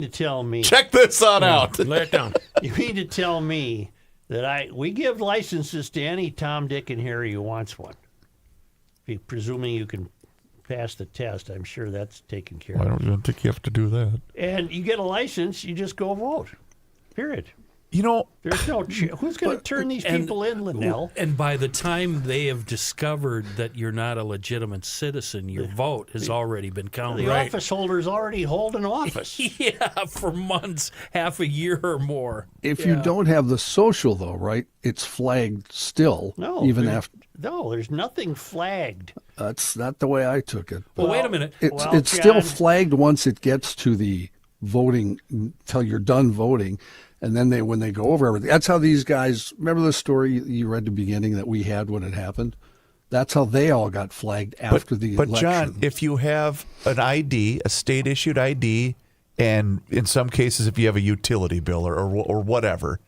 To tell me, Check this on out. Lay it down. you mean to tell me that we give licenses to any Tom, Dick, and Harry who wants one? Presuming you can pass the test, I'm sure that's taken care I of. don't think you have to do that. And you get a license, you just go vote. Period. You know, There's no who's going to turn these people in, Linnell? And by the time they have discovered that you're not a legitimate citizen, your vote has already been counted. The office holders already hold an office. Yeah, for months, half a year or more. If you don't have the social, though, right, it's flagged still, No, even there- after. No, there's nothing flagged. That's not the way I took it. Well, wait a minute. It's still flagged once it gets to the voting, until you're done voting. And then when they go over everything, that's how these guys, remember the story you read at the beginning that we had when it happened? That's how they all got flagged after the election. But John, if you have an ID, a state-issued ID, and in some cases if you have a utility bill or whatever,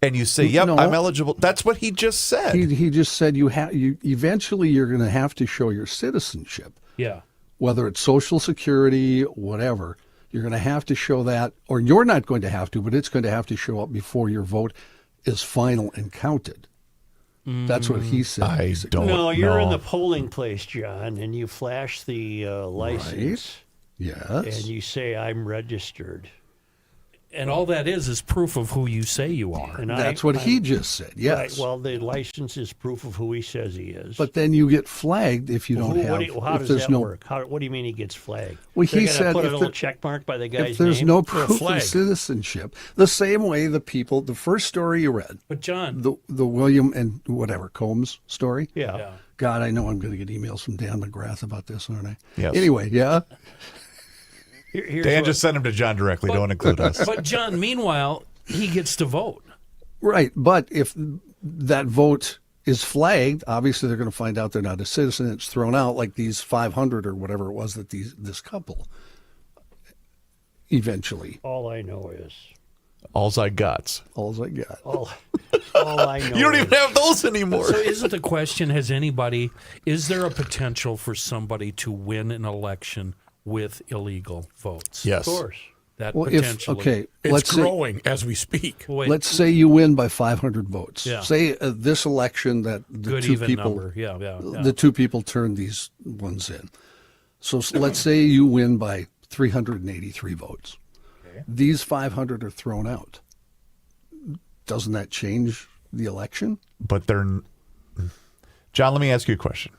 and you say, yep, No. I'm eligible, that's what he just said. He just said you eventually you're going to have to show your citizenship, Yeah. whether it's Social Security, whatever. You're going to have to show that, or you're not going to have to, but it's going to have to show up before your vote is final and counted. That's what he said. I basically. don't No, you're in know. the polling place, John, and you flash the license, Yes. and you say, I'm registered. And all that is proof of who you say you are. And That's what he just said. Yes. Right, well, the license is proof of who he says he is. But then you get flagged if you don't have. How if does there's that no, work? What do you mean he gets flagged? Well, They're he gonna said put a if little there- check mark by the guy's if there's name? no a proof flag. of citizenship, the same way the first story you read, But John, the William and whatever Combs story. Yeah. yeah. God, I know I'm going to get emails from Dan McGrath about this, aren't I? Yes. Anyway, yeah. Here's Dan what- just sent him to John directly. Don't include us. But John, meanwhile, he gets to vote. Right. But if that vote is flagged, obviously they're going to find out they're not a citizen. It's thrown out like these 500 or whatever it was that this couple eventually. all I know is All's I got. All's I got. all I know. You don't is, even have those anymore. So isn't the question, is there a potential for somebody to win an election with illegal votes? Yes. Of course. That Well, if potentially. okay, It's let's say growing as we speak. Wait, let's say you win by 500 votes. Yeah. Say this election that the good two even people number. Yeah. the two people turned these ones in. So let's say you win by 383 votes. These 500 are thrown out. Doesn't that change the election? But they're John, let me ask you a question.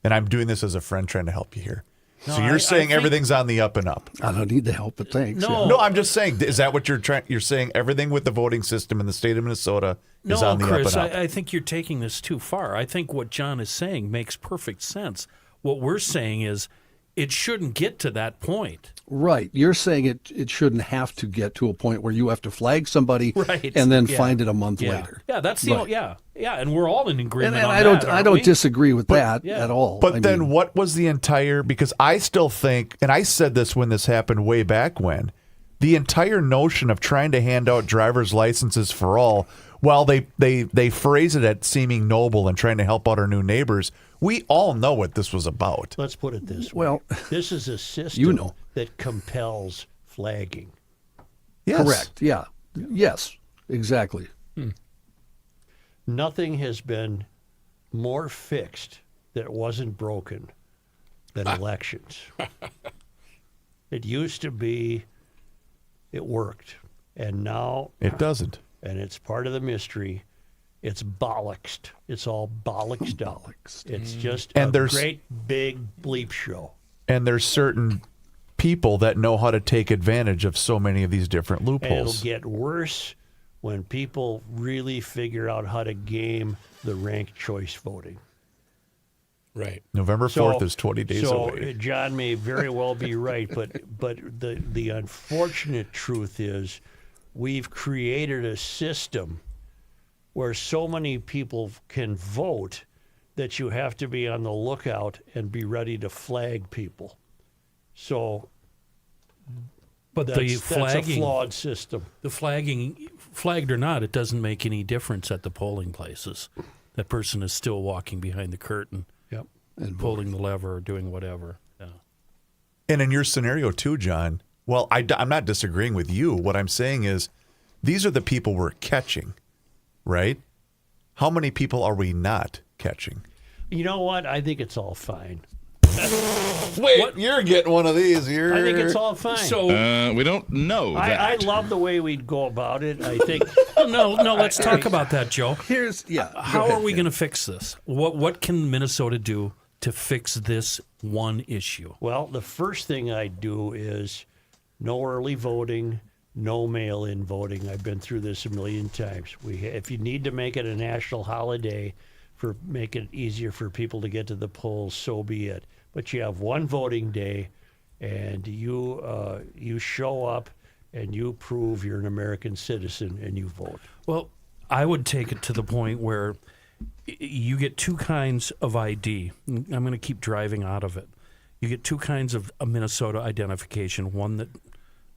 And I'm doing this as a friend trying to help you here. So No, you're I saying think- everything's on the up and up. I don't need the help, but thanks. No. Yeah. No, I'm just saying, is that what you're saying everything with the voting system in the state of Minnesota is No, on the Chris, up and up? I think you're taking this too far. I think what John is saying makes perfect sense. What we're saying is it shouldn't get to that point. Right. You're saying it shouldn't have to get to a point where you have to flag somebody Right. and then Yeah. find it a month Yeah. later. Yeah, that's the Right. yeah, and we're all in agreement And on I that. don't aren't we? disagree with that yeah. at all. But I then mean, what was the entire, because I still think, and I said this when this happened way back when, the entire notion of trying to hand out driver's licenses for all, while they phrase it at seeming noble and trying to help out our new neighbors, we all know what this was about. Let's put it this way. Well, this is a system you know. that compels flagging. Yes. correct. Yeah. Yes, exactly. Nothing has been more fixed that wasn't broken than elections. It used to be, it worked. And now, It doesn't. and it's part of the mystery, it's bollocksed. It's all bollocksed out. It's just And a there's- great big bleep show. And there's certain people that know how to take advantage of so many of these different And it'll loopholes. get worse when people really figure out how to game the ranked choice voting. Right. November 4th is 20 days away. John may very well be right, but the unfortunate truth is we've created a system where so many people can vote that you have to be on the lookout and be ready to flag people. So But that's, the that's a flagging, flawed system. the flagging, flagged or not, it doesn't make any difference at the polling places. That person is still walking behind the curtain, Yep. And pulling the lever or doing whatever. Yeah. And in your scenario too, John, Well, I'm not disagreeing with you. What I'm saying is these are the people we're catching, right? How many people are we not catching? You know what? I think it's all fine. Wait, you're getting one of these. I think it's all fine. So We don't know that. I love the way we'd go about it. I think no, let's talk about that, Joe. How are we going to fix this? What can Minnesota do to fix this one issue? Well, the first thing I'd do is no early voting, no mail-in voting. I've been through this a million times. If you need to make it a national holiday for make it easier for people to get to the polls, so be it. But you have one voting day, and you show up and you prove you're an American citizen and you vote. Well, I would take it to the point where you get two kinds of ID. I'm going to keep driving out of it. You get two kinds of a Minnesota identification. One that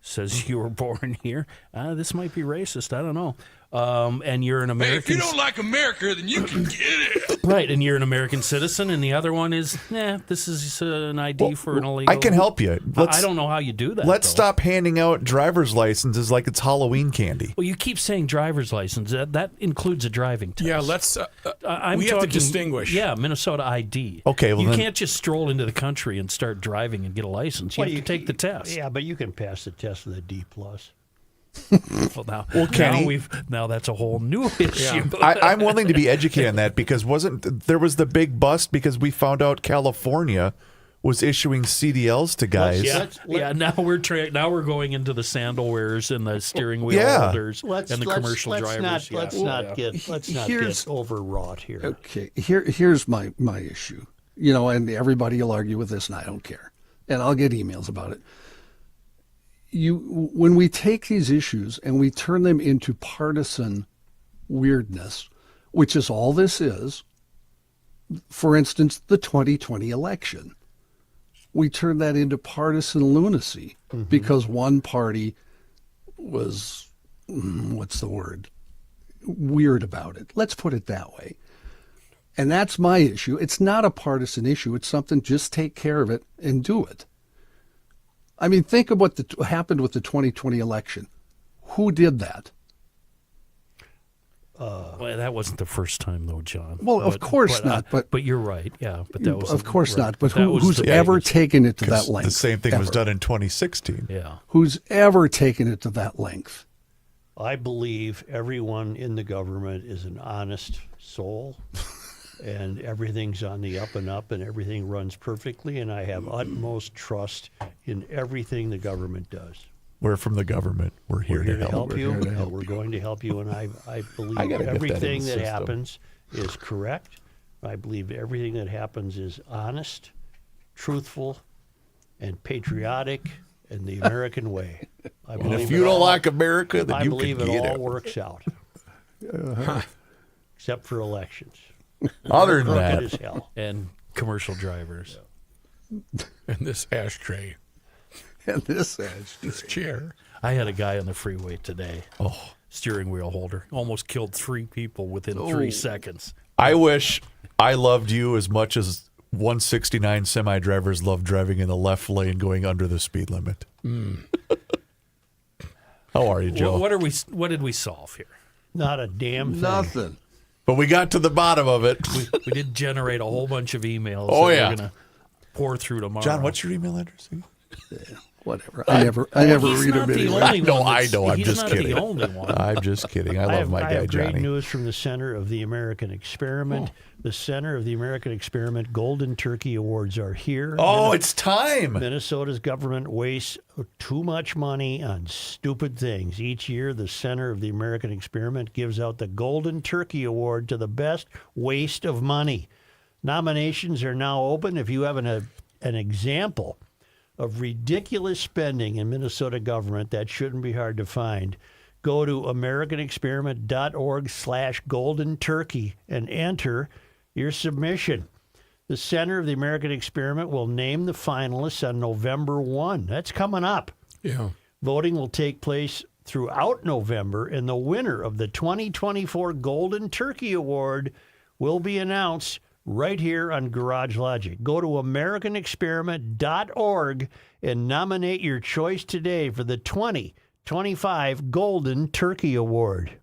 says you were born here. This might be racist. I don't know. And you're an American. Hey, if you don't like America, then you can get it. Right, and you're an American citizen, and the other one is, this is an ID for an illegal. I can help you. I don't know how you do that. Let's though. stop handing out driver's licenses like it's Halloween candy. Well, you keep saying driver's license. That includes a driving test. Yeah, let's. I'm we have to distinguish. Yeah, Minnesota ID. Okay, well you then- can't just stroll into the country and start driving and get a license. You Well, have to take the test. Yeah, but you can pass the test with a D+. Well, Kenny- now that's a whole new issue. I'm willing to be educated on that because there was the big bust because we found out California was issuing CDLs to guys. Yeah, now we're going into the sandal wearers and the steering wheel Yeah. holders and the commercial drivers. Let's not get overwrought here. Okay, here's my issue. And everybody will argue with this, and I don't care. And I'll get emails about it. When we take these issues and we turn them into partisan weirdness, which is all this is, for instance, the 2020 election, we turn that into partisan lunacy because one party was, what's the word, weird about it. Let's put it that way. And that's my issue. It's not a partisan issue. It's something, just take care of it and do it. I mean, think of what happened with the 2020 election. Who did that? Well, that wasn't the first time, though, John. Well, of course not. But you're right. Yeah, but that was of course right. not. But that was who's the ever biggest- taken it to that 'Cause length? the same thing was Ever. done in 2016. Yeah. Who's ever taken it to that length? I believe everyone in the government is an honest soul, and everything's on the up and up, and everything runs perfectly, and I have utmost trust in everything the government does. We're from the government. We're here, We're here to help. you, We're here to and help we're going to help you, and I believe I gotta get that in the everything that system. happens is correct. I believe everything that happens is honest, truthful, and patriotic, and the American way. I And believe if it you don't all- like America, then I you believe can it get all it. works out, except for elections. Other than Crooked that, as hell. And commercial drivers. And this ashtray, And this edge. this chair. I had a guy on the freeway today. Steering wheel holder. Almost killed 3 people within 3 seconds. I wish I loved you as much as 169 semi drivers love driving in the left lane going under the speed limit. How are you, Joe? What did we solve here? Not a damn thing. Nothing. But we got to the bottom of it. We did generate a whole bunch of emails Oh, that yeah. we're going to pour through tomorrow. John, what's your email address again? Whatever. I never He's read not them the anyway. only No, one I that's- know. I'm he's just not kidding. the only one. I'm just kidding. I love my I guy, have great Johnny. news from the Center of the American Experiment. The Center of the American Experiment Golden Turkey Awards are here. Oh, it's time. Minnesota's government wastes too much money on stupid things. Each year, the Center of the American Experiment gives out the Golden Turkey Award to the best waste of money. Nominations are now open. If you have an example of ridiculous spending in Minnesota government, that shouldn't be hard to find. Go to americanexperiment.org/golden turkey and enter your submission. The Center of the American Experiment will name the finalists on November 1. That's coming up. Yeah. Voting will take place throughout November, and the winner of the 2024 Golden Turkey Award will be announced right here on Garage Logic. Go to AmericanExperiment.org and nominate your choice today for the 2025 Golden Turkey Award.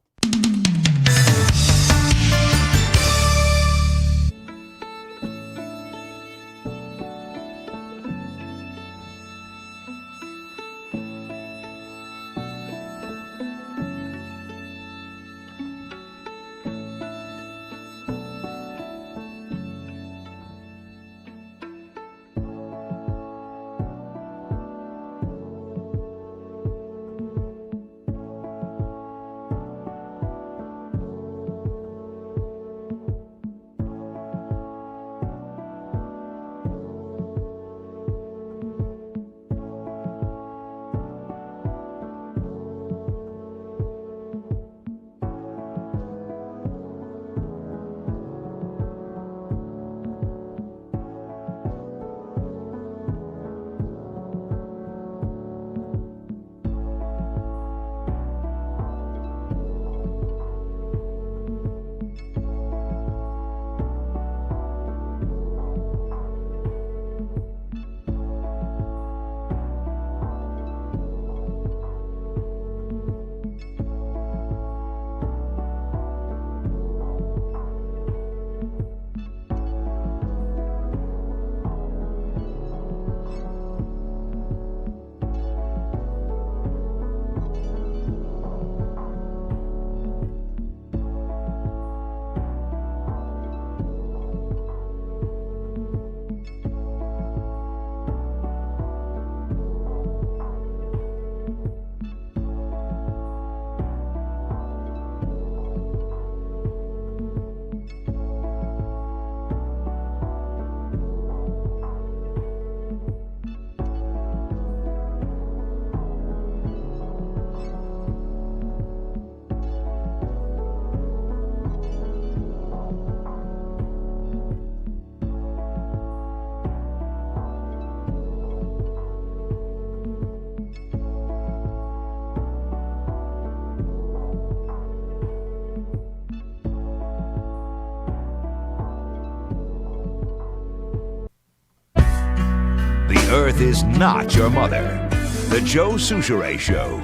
The Earth is not your mother. The Joe Souchere Show.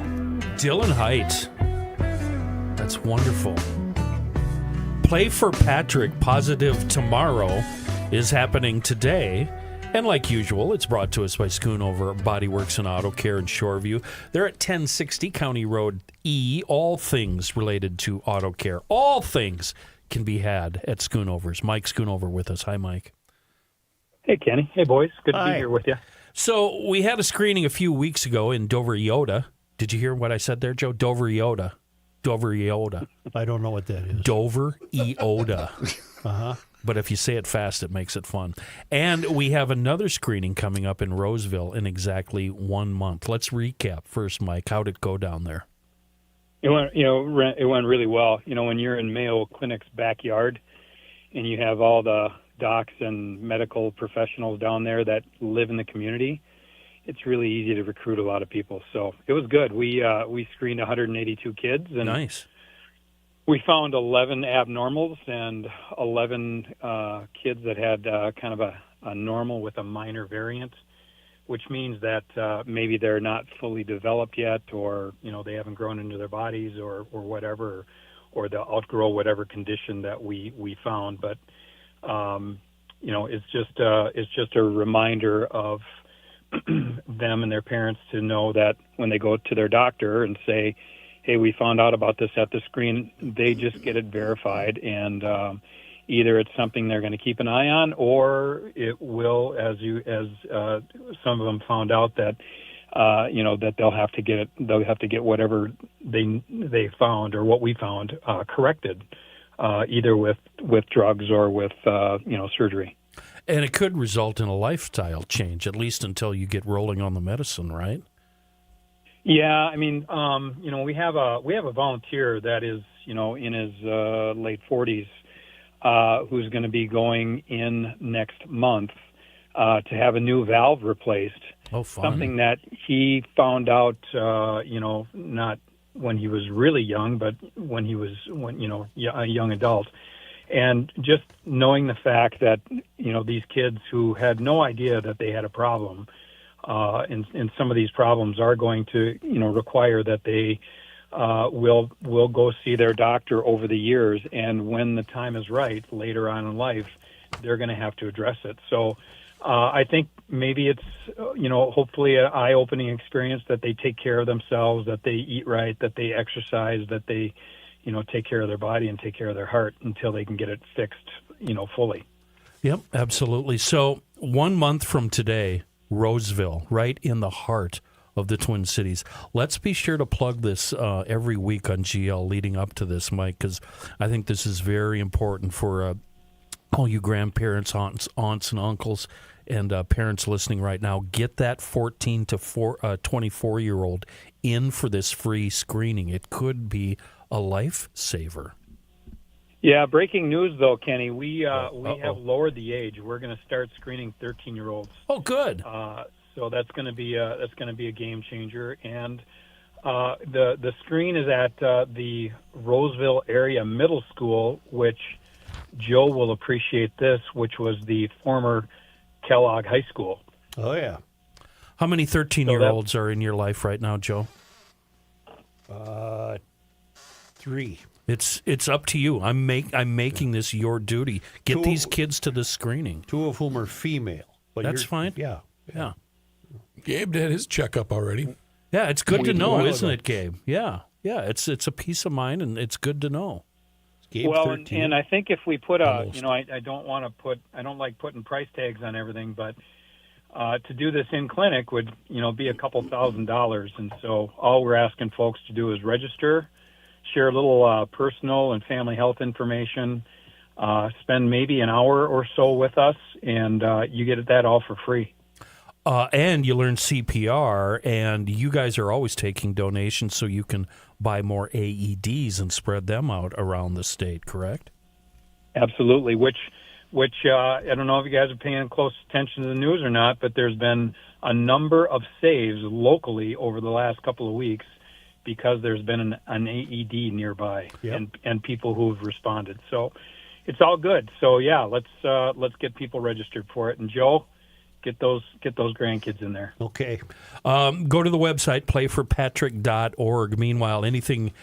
Dylan Height. That's wonderful. Play for Patrick Positive Tomorrow is happening today. And like usual, it's brought to us by Schoonover Body Works and Auto Care in Shoreview. They're at 1060 County Road E. All things related to auto care. All things can be had at Schoonover's. Mike Schoonover with us. Hi, Mike. Hey, Kenny. Hey, boys. Good to Hi. be here with you. So we had a screening a few weeks ago in Dover Yoda. Did you hear what I said there, Joe? Dover Yoda. Dover Yoda. I don't know what that is. Dover Yoda. But if you say it fast, it makes it fun. And we have another screening coming up in Roseville in exactly 1 month. Let's recap first, Mike. How'd it go down there? It went, it went really well. When you're in Mayo Clinic's backyard and you have all the docs and medical professionals down there that live in the community, it's really easy to recruit a lot of people. So it was good. We screened 182 kids, and Nice. we found 11 abnormals and 11 kids that had kind of a normal with a minor variant, which means that maybe they're not fully developed yet, or they haven't grown into their bodies, or whatever, or they'll outgrow whatever condition that we found. But it's just a reminder of them and their parents to know that when they go to their doctor and say, hey, we found out about this at the screen, they just get it verified, and either it's something they're going to keep an eye on, or it will, as some of them found out, that that they'll have to get whatever they found or what we found corrected, either with drugs or with surgery. And it could result in a lifestyle change, at least until you get rolling on the medicine, right? Yeah, I mean, we have a volunteer that is, in his late 40s, who's going to be going in next month to have a new valve replaced. Oh, fun. Something that he found out, not when he was really young, but when he was a young adult. And just knowing the fact that, these kids who had no idea that they had a problem, and some of these problems are going to, require that they will go see their doctor over the years. And when the time is right, later on in life, they're going to have to address it. So I think maybe it's, hopefully an eye-opening experience that they take care of themselves, that they eat right, that they exercise, that they, take care of their body and take care of their heart until they can get it fixed, fully. Yep, absolutely. So 1 month from today, Roseville, right in the heart of the Twin Cities. Let's be sure to plug this every week on GL leading up to this, Mike, because I think this is very important for all you grandparents, aunts and uncles, and parents listening right now. Get that 14 to 24-year-old in for this free screening. It could be a lifesaver. Yeah, breaking news though, Kenny. We have lowered the age. We're going to start screening 13-year-olds. Oh, good. So that's going to be a game changer. And the screen is at the Roseville area middle school, which Joe will appreciate this, which was the former Kellogg High School. Oh yeah. How many 13-year-olds are in your life right now, Joe? 3. It's up to you. I'm making this your duty. Get these kids to the screening. 2 of whom are female. But That's fine. Yeah. Yeah. Gabe did his checkup already. Yeah, it's good to Wait, know, while isn't ago. it, Gabe? Yeah. Yeah, it's a peace of mind, and it's good to know. Gabe, Well, 13. and I think if we put Almost. I don't like putting price tags on everything, but to do this in clinic would, be a couple $1,000s. And so all we're asking folks to do is register, share a little personal and family health information, spend maybe an hour or so with us, and you get that all for free. And you learn CPR, and you guys are always taking donations so you can buy more AEDs and spread them out around the state, correct? Absolutely, which I don't know if you guys are paying close attention to the news or not, but there's been a number of saves locally over the last couple of weeks because there's been an AED nearby. Yep. and people who've responded. So it's all good. So yeah, let's get people registered for it. And Joe, get those grandkids in there. Okay. Go to the website, playforpatrick.org. Meanwhile, anything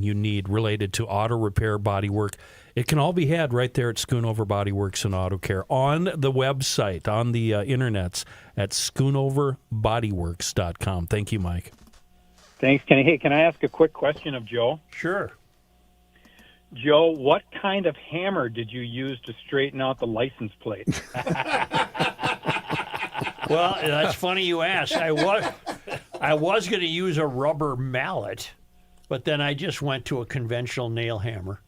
you need related to auto repair, body work, it can all be had right there at Schoonover Body Works and Auto Care on the website, on the internets at schoonoverbodyworks.com. Thank you, Mike. Thanks, Kenny. Hey, can I ask a quick question of Joe? Sure. Joe, what kind of hammer did you use to straighten out the license plate? Well, that's funny you ask. I was going to use a rubber mallet, but then I just went to a conventional nail hammer.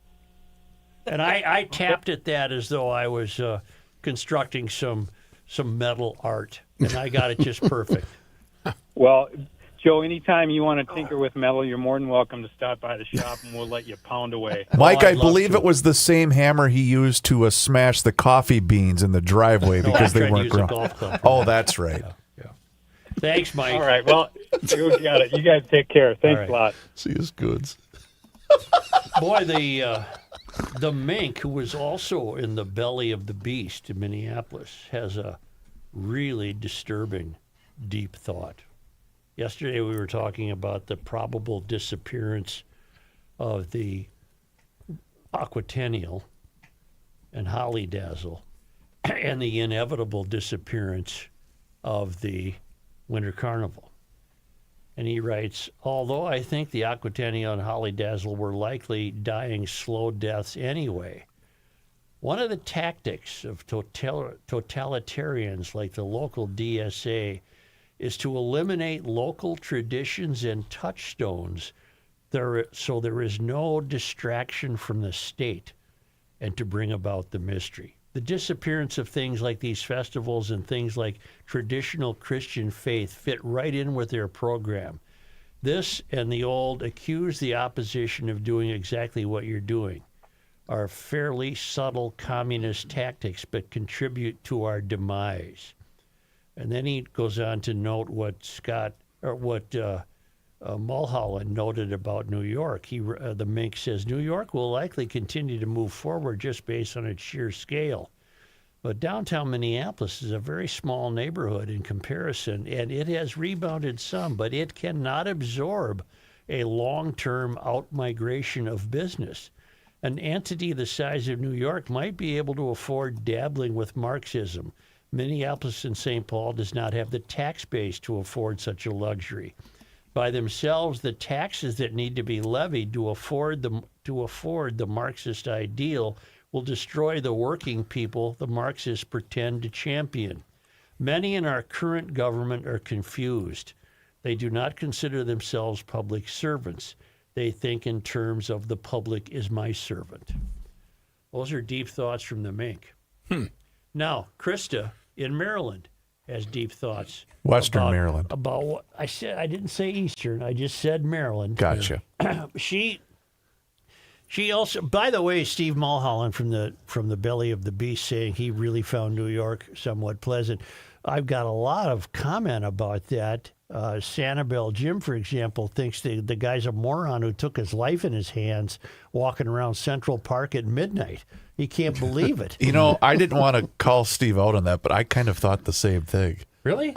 And I tapped at that as though I was constructing some metal art, and I got it just perfect. Well, Joe, anytime you want to tinker with metal, you're more than welcome to stop by the shop, and we'll let you pound away. Mike, I'd I love believe to. it was the same hammer he used to smash the coffee beans in the driveway No, because I they tried to weren't use a ground. golf club. Oh, that's right. Thanks, Mike. All right, well, you got it. You guys take care. Thanks right. a lot. See his goods. Boy, the mink, who was also in the belly of the beast in Minneapolis, has a really disturbing, deep thought. Yesterday we were talking about the probable disappearance of the Aquatennial and Holly Dazzle and the inevitable disappearance of the Winter Carnival. And he writes, although I think the Aquatennial and Holly Dazzle were likely dying slow deaths anyway, one of the tactics of totalitarians like the local DSA is to eliminate local traditions and touchstones so there is no distraction from the state and to bring about the mystery. The disappearance of things like these festivals and things like traditional Christian faith fit right in with their program. This and the old accuse the opposition of doing exactly what you're doing are fairly subtle communist tactics but contribute to our demise. And then he goes on to note what Mulholland noted about New York. The Mink says, New York will likely continue to move forward just based on its sheer scale. But downtown Minneapolis is a very small neighborhood in comparison, and it has rebounded some, but it cannot absorb a long-term out-migration of business. An entity the size of New York might be able to afford dabbling with Marxism. Minneapolis and St. Paul does not have the tax base to afford such a luxury. By themselves, the taxes that need to be levied to afford the Marxist ideal will destroy the working people the Marxists pretend to champion. Many in our current government are confused. They do not consider themselves public servants. They think in terms of the public is my servant. Those are deep thoughts from the Mink. Now, Krista in Maryland has deep thoughts. Western Maryland. About what I said. I didn't say Eastern. I just said Maryland. Gotcha. She also, by the way, Steve Mulholland from the belly of the beast saying he really found New York somewhat pleasant. I've got a lot of comment about that. Sanibel Jim, for example, thinks the guy's a moron who took his life in his hands walking around Central Park at midnight. He can't believe it. You know, I didn't want to call Steve out on that, but I kind of thought the same thing. Really?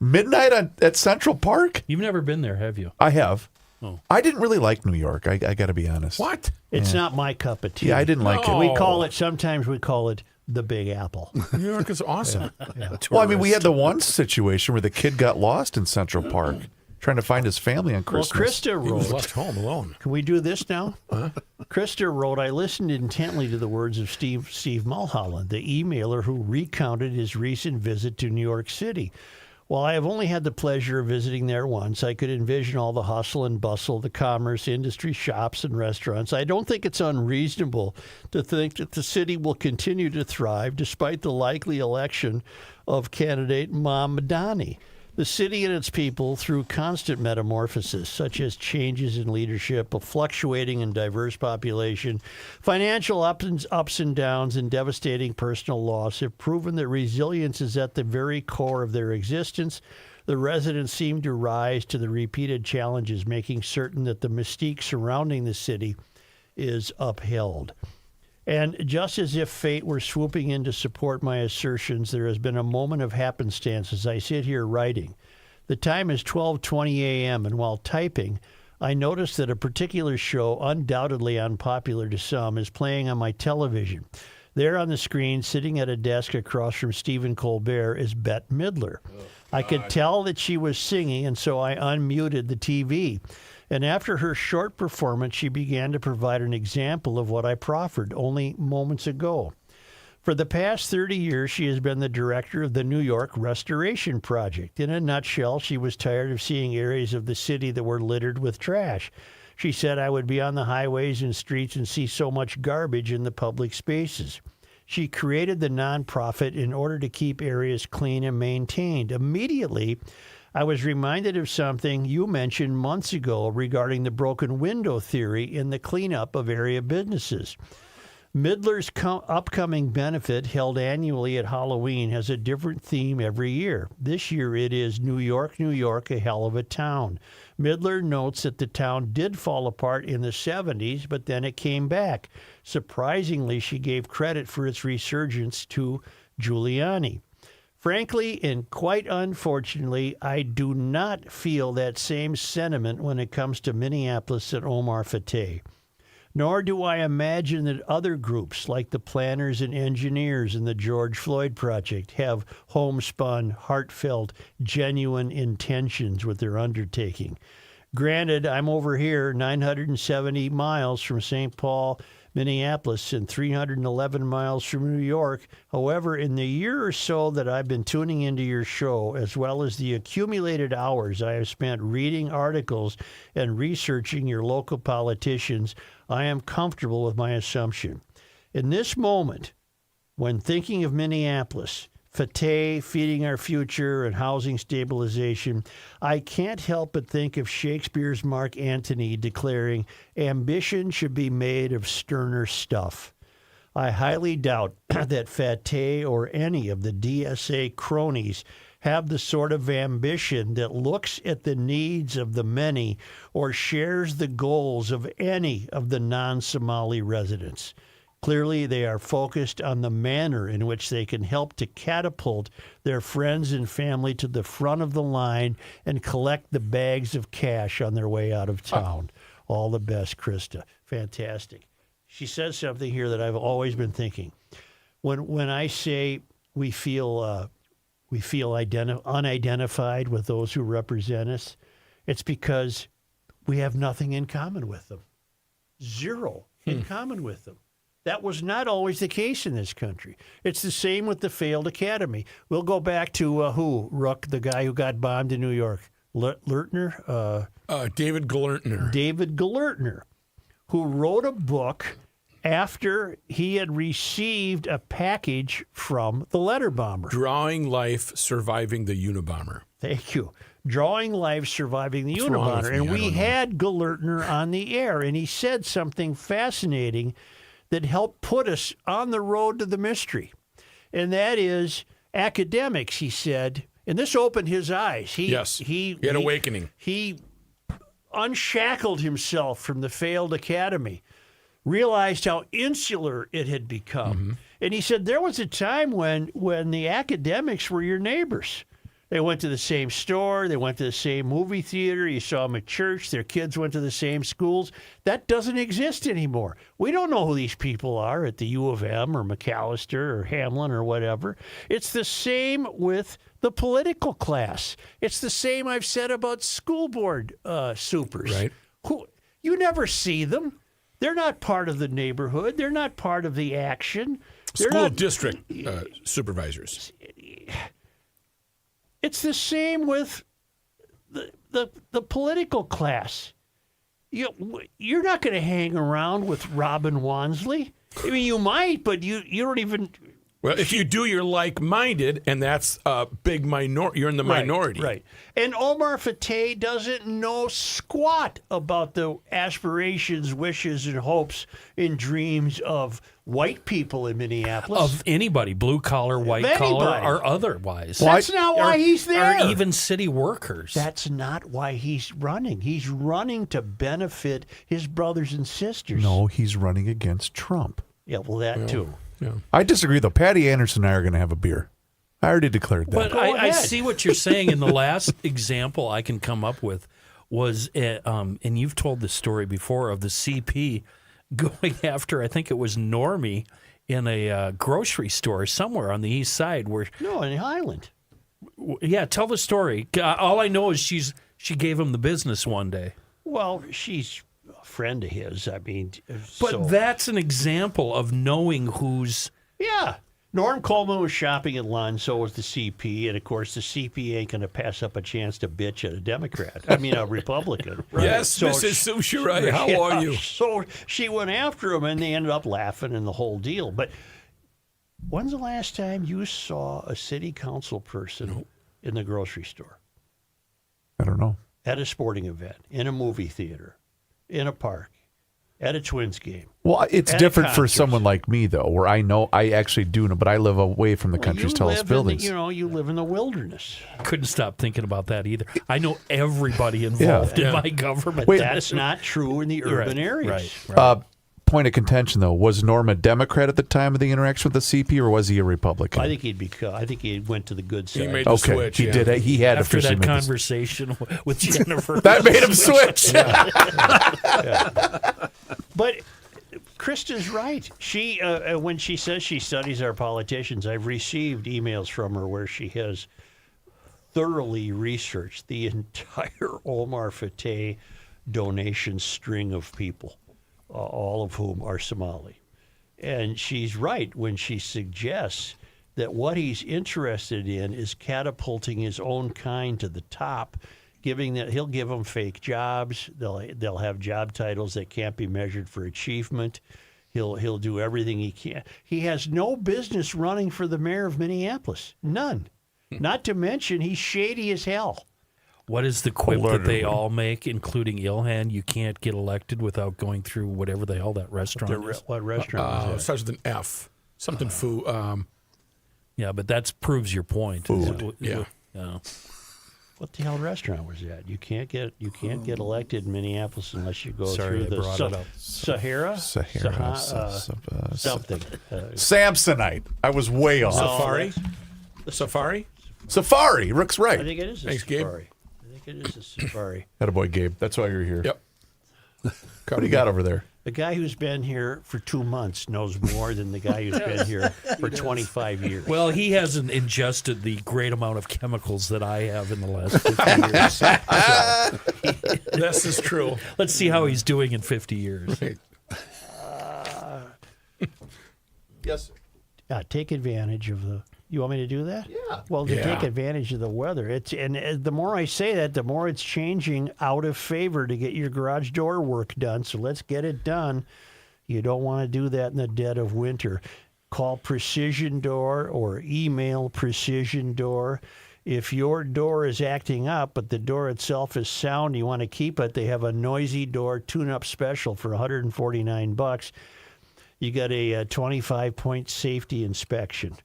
Midnight at Central Park? You've never been there, have you? I have. Oh. I didn't really like New York. I got to be honest. What? It's not my cup of tea. Yeah, I didn't like it. Sometimes we call it the Big Apple. New York is awesome. Well, I mean, we had the one situation where the kid got lost in Central Park trying to find his family on Well, Christmas. Krista He was wrote, left home alone. can we do this now? Krista wrote, I listened intently to the words of Steve Mulholland, the emailer who recounted his recent visit to New York City. While I have only had the pleasure of visiting there once, I could envision all the hustle and bustle, the commerce, industry, shops, and restaurants. I don't think it's unreasonable to think that the city will continue to thrive despite the likely election of candidate Mamdani. The city and its people, through constant metamorphosis, such as changes in leadership, a fluctuating and diverse population, financial ups and downs, and devastating personal loss, have proven that resilience is at the very core of their existence. The residents seem to rise to the repeated challenges, making certain that the mystique surrounding the city is upheld. And just as if fate were swooping in to support my assertions, there has been a moment of happenstance as I sit here writing. The time is 12:20 a.m., and while typing, I noticed that a particular show, undoubtedly unpopular to some, is playing on my television. There on the screen, sitting at a desk across from Stephen Colbert, is Bette Midler. I could tell that she was singing, and so I unmuted the TV. And after her short performance, she began to provide an example of what I proffered only moments ago. For the past 30 years, she has been the director of the New York Restoration Project. In a nutshell, she was tired of seeing areas of the city that were littered with trash. She said I would be on the highways and streets and see so much garbage in the public spaces. She created the nonprofit in order to keep areas clean and maintained. Immediately, I was reminded of something you mentioned months ago regarding the broken window theory in the cleanup of area businesses. Midler's upcoming benefit, held annually at Halloween, has a different theme every year. This year it is New York, New York, a hell of a town. Midler notes that the town did fall apart in the 70s, but then it came back. Surprisingly, she gave credit for its resurgence to Giuliani. Frankly, and quite unfortunately, I do not feel that same sentiment when it comes to Minneapolis and Omar Fateh. Nor do I imagine that other groups like the planners and engineers in the George Floyd Project have homespun, heartfelt, genuine intentions with their undertaking. Granted, I'm over here 970 miles from St. Paul, Minneapolis, and 311 miles from New York. However, in the year or so that I've been tuning into your show, as well as the accumulated hours I have spent reading articles and researching your local politicians, I am comfortable with my assumption. In this moment, when thinking of Minneapolis, Fateh, feeding our future, and housing stabilization, I can't help but think of Shakespeare's Mark Antony declaring, ambition should be made of sterner stuff. I highly doubt that Fateh or any of the DSA cronies have the sort of ambition that looks at the needs of the many or shares the goals of any of the non-Somali residents. Clearly, they are focused on the manner in which they can help to catapult their friends and family to the front of the line and collect the bags of cash on their way out of town. All the best, Krista. Fantastic. She says something here that I've always been thinking. When I say we feel unidentified with those who represent us, it's because we have nothing in common with them. Zero in common with them. That was not always the case in this country. It's the same with the failed academy. We'll go back to Rook, the guy who got bombed in New York. Lertner? David Galertner. David Galertner, who wrote a book after he had received a package from the letter bomber. Drawing Life Surviving the Unabomber. Thank you. Drawing Life Surviving the What's wrong with Unabomber. me? And I we don't know. had Galertner on the air, and he said something fascinating that helped put us on the road to the mystery. And that is academics, he said, and this opened his eyes. He had awakening. He unshackled himself from the failed academy, realized how insular it had become. Mm-hmm. And he said there was a time when the academics were your neighbors. They went to the same store. They went to the same movie theater. You saw them at church. Their kids went to the same schools. That doesn't exist anymore. We don't know who these people are at the U of M or McAllister or Hamlin or whatever. It's the same with the political class. It's the same I've said about school board supers. Right. You never see them. They're not part of the neighborhood. They're not part of the action. They're School not, district supervisors. It's the same with the political class. You're not going to hang around with Robin Wansley. I mean, you might, but you don't even. Well, if you do, you're like-minded, and that's a big minority. You're in the minority. Right. And Omar Fateh doesn't know squat about the aspirations, wishes, and hopes and dreams of white people in Minneapolis. Of anybody, blue collar, white Of collar, anybody. or otherwise. That's not why he's there. Or even city workers. That's not why he's running. He's running to benefit his brothers and sisters. No, he's running against Trump. Yeah, well, that too. Yeah. I disagree, though. Patty Anderson and I are going to have a beer. I already declared that. But Go I ahead. see what you're saying. And the last example I can come up with was, and you've told this story before, of the CP going after, I think it was Normie, in a grocery store somewhere on the east side. Where, No, in Highland. yeah, tell the story. All I know is she gave him the business one day. Well, she's a friend of his. I mean, But so, that's an example of knowing who's. yeah. Norm Coleman was shopping at lunch, so was the CP, and of course the CP ain't going to pass up a chance to bitch at a Democrat. I mean, a Republican. Right? Yes, So Mrs. Sushirai, how are you? So she went after him, and they ended up laughing and the whole deal. But when's the last time you saw a city council person in the grocery store, I don't know. at a sporting event, in a movie theater, in a park, at a Twins game? Well, it's At a different for concert. someone like me, though, where I know I actually do know, but I live away from the country's You tallest live in buildings. you live in the wilderness. Couldn't stop thinking about that either. I know everybody involved in my government. Wait, That's not true in the urban areas. Right. Point of contention, though, was Norm a Democrat at the time of the interaction with the CP, or was he a Republican? I think he went to the good side. He made the okay, switch. he yeah. did. He had After officially that made this- conversation with Jennifer. That made him switch. But Krista's right. She, when she says she studies our politicians, I've received emails from her where she has thoroughly researched the entire Omar Fateh donation string of people, all of whom are Somali. And she's right when she suggests that what he's interested in is catapulting his own kind to the top, giving that he'll give them fake jobs. They'll have job titles that can't be measured for achievement. He'll do everything he can. He has no business running for the mayor of Minneapolis. None. Not to mention he's shady as hell. What is the quip that they all make, including Ilhan? You can't get elected without going through whatever the hell that restaurant is. What restaurant is that? Starts with an F. Something food. Yeah, but that proves your point. Food. Yeah. What the hell restaurant was that? You can't get elected in Minneapolis unless you go Sorry, through I the brought it up. Sahara. Something. Samsonite. I was way off. Safari? Safari? Safari. Rick's I right. think it is a Thanks, Gabe. safari. I think it is a safari. Attaboy, Gabe. That's why you're here. Yep. What do you got over there? The guy who's been here for 2 months knows more than the guy who's been here for 25 years. Well, he hasn't ingested the great amount of chemicals that I have in the last 50 years. This is true. Let's see how he's doing in 50 years. Yes. Take advantage of the. You want me to do that? Yeah. Well, to take advantage of the weather, the more I say that, the more it's changing out of favor to get your garage door work done. So let's get it done. You don't want to do that in the dead of winter. Call Precision Door or email Precision Door. If your door is acting up, but the door itself is sound, you want to keep it. They have a noisy door tune-up special for $149. You got a 25-point safety inspection.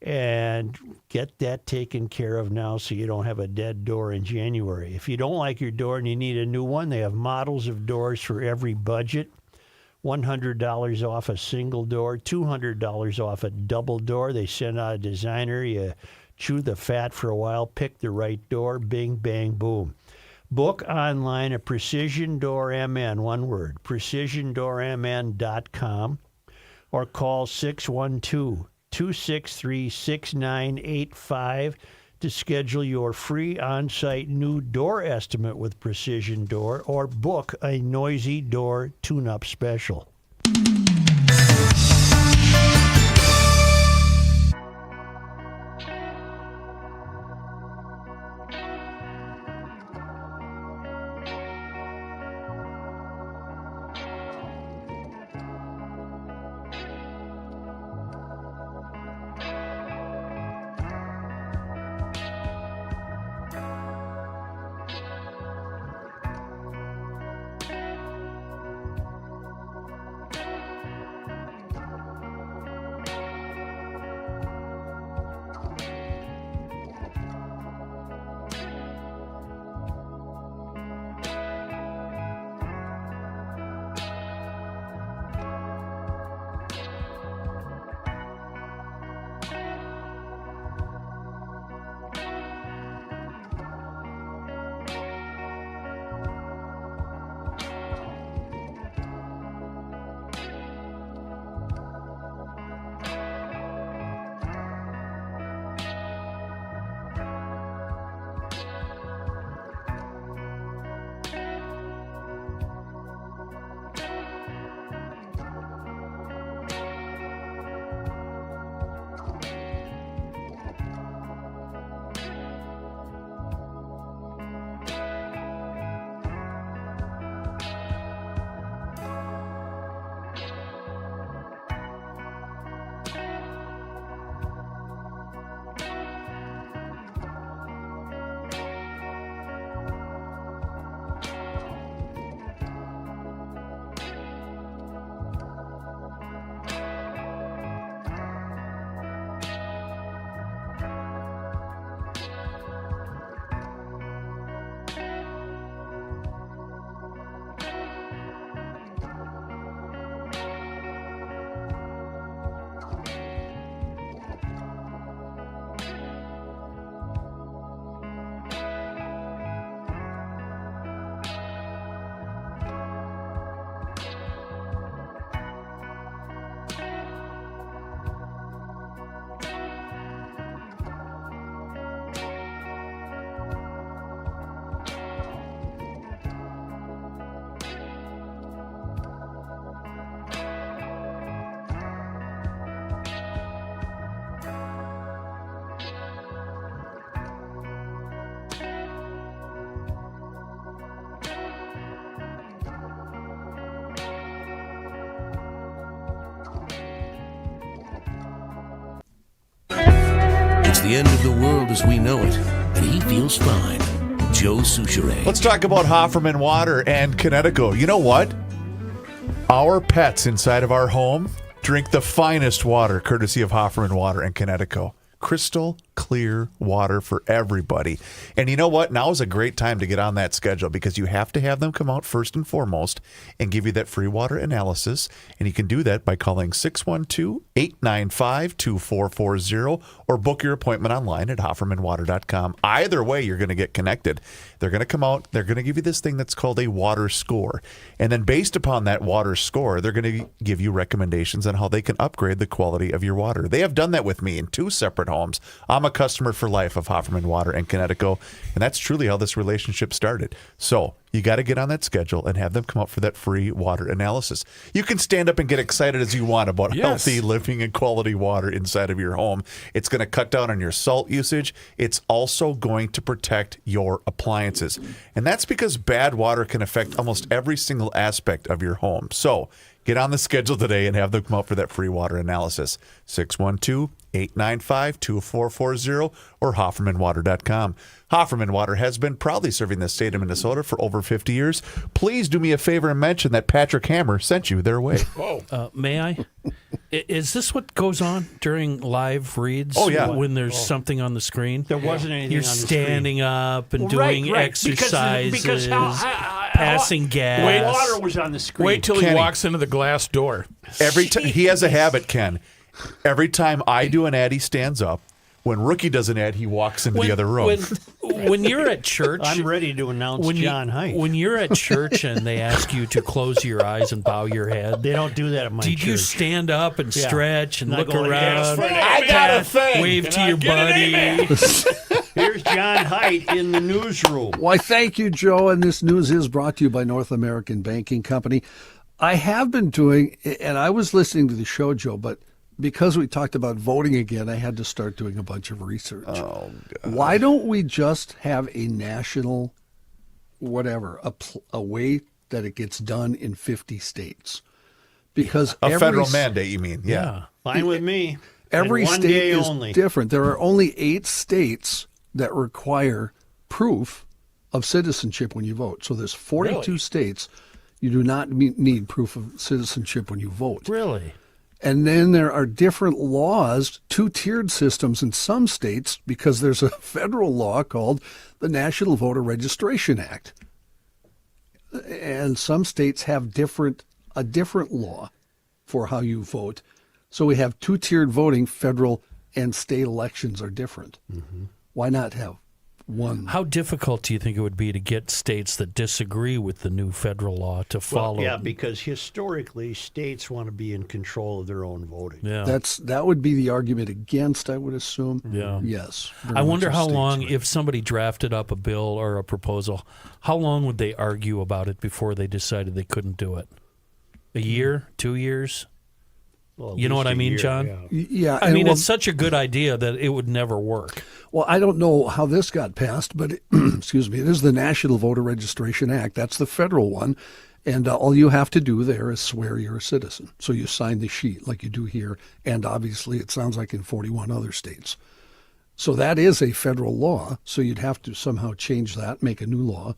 And get that taken care of now so you don't have a dead door in January. If you don't like your door and you need a new one, they have models of doors for every budget. $100 off a single door, $200 off a double door. They send out a designer. You chew the fat for a while, pick the right door, bing, bang, boom. Book online at Precision Door MN, one word, precisiondoormn.com, or call 612-263-6985 to schedule your free on-site new door estimate with Precision Door or book a noisy door tune-up special. It's the end of the world as we know it, and he feels fine. Joe Souchere. Let's talk about Hofferman Water and Connecticut. You know what? Our pets inside of our home drink the finest water, courtesy of Hofferman Water and Connecticut. Crystal clear water for everybody. And you know what? Now is a great time to get on that schedule because you have to have them come out first and foremost and give you that free water analysis. And you can do that by calling 612-895-2440 or book your appointment online at HoffermanWater.com. Either way, you're going to get connected. They're going to come out. They're going to give you this thing that's called a water score. And then based upon that water score, they're going to give you recommendations on how they can upgrade the quality of your water. They have done that with me in 2 separate homes. I'm a customer for life of Hofferman Water and Connecticut, and that's truly how this relationship started. So you got to get on that schedule and have them come up for that free water analysis. You can stand up and get excited as you want about healthy living and quality water inside of your home. It's going to cut down on your salt usage. It's also going to protect your appliances. And that's because bad water can affect almost every single aspect of your home. So get on the schedule today and have them come out for that free water analysis. 612-895-2440 or HoffermanWater.com. Hofferman Water has been proudly serving the state of Minnesota for over 50 years. Please do me a favor and mention that Patrick Hammer sent you their way. May I? Is this what goes on during live reads? Oh, yeah. When there's something on the screen? There wasn't anything You're on the standing up and doing right. exercises, Because passing gas. Water was on the screen. Wait till he Kenny. walks into the glass door. Every time he has a habit, Ken. Every time I do an ad, he stands up. When Rookie does an ad, he walks into the other room. When you're at church, I'm ready to announce John Haidt. When you're at church and they ask you to close your eyes and bow your head, They don't do that at my church. did you stand up and stretch and And I look go like around? this. I got a thing. Wave and to I your get an buddy. amen. Here's John Haidt in the newsroom. Why, thank you, Joe. And this news is brought to you by North American Banking Company. I have been doing, and I was listening to the show, Joe, but because we talked about voting again, I had to start doing a bunch of research. Oh, God. Why don't we just have a national, whatever, a way that it gets done in 50 states? Because A every federal mandate, you mean? Yeah. Fine with me. Every And one state day is only. different. There are only 8 states that require proof of citizenship when you vote. So there's 42 Really? states you do not need proof of citizenship when you vote. Really? And then there are different laws, 2-tiered systems in some states because there's a federal law called the National Voter Registration Act. And some states have a different law for how you vote. So we have 2-tiered voting. Federal and state elections are different. Mm-hmm. Why not have one? How difficult do you think it would be to get states that disagree with the new federal law to follow? Yeah, because historically, states want to be in control of their own voting. Yeah. That would be the argument against, I would assume. Yeah. Yes. very I much wonder a how states' long, right. if somebody drafted up a bill or a proposal, how long would they argue about it before they decided they couldn't do it? A year? 2 years? Well, at You know least what I a mean, year, John? yeah. Yeah. I and mean, well, it's such a good idea that it would never work. Well, I don't know how this got passed, but excuse me, it is the National Voter Registration Act. That's the federal one. And all you have to do there is swear you're a citizen. So you sign the sheet like you do here. And obviously, it sounds like in 41 other states. So that is a federal law. So you'd have to somehow change that, make a new law,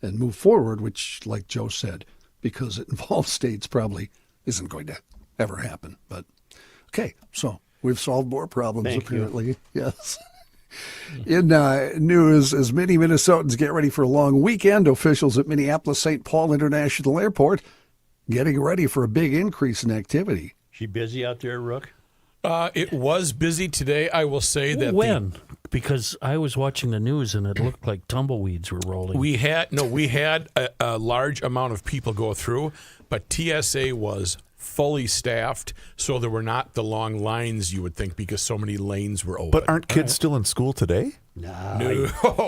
and move forward, which, like Joe said, because it involves states, probably isn't going to ever happen. But okay, so we've solved more problems Thank you. apparently. Yes. In news, as many Minnesotans get ready for a long weekend, officials at Minneapolis-St. Paul International Airport getting ready for a big increase in activity. She busy out there, Rook? It was busy today. I will say that When? Because I was watching the news and it looked like tumbleweeds were rolling. we had a large amount of people go through, but TSA was fully staffed, so there were not the long lines you would think because so many lanes were open. But aren't kids still in school today? Nah. No,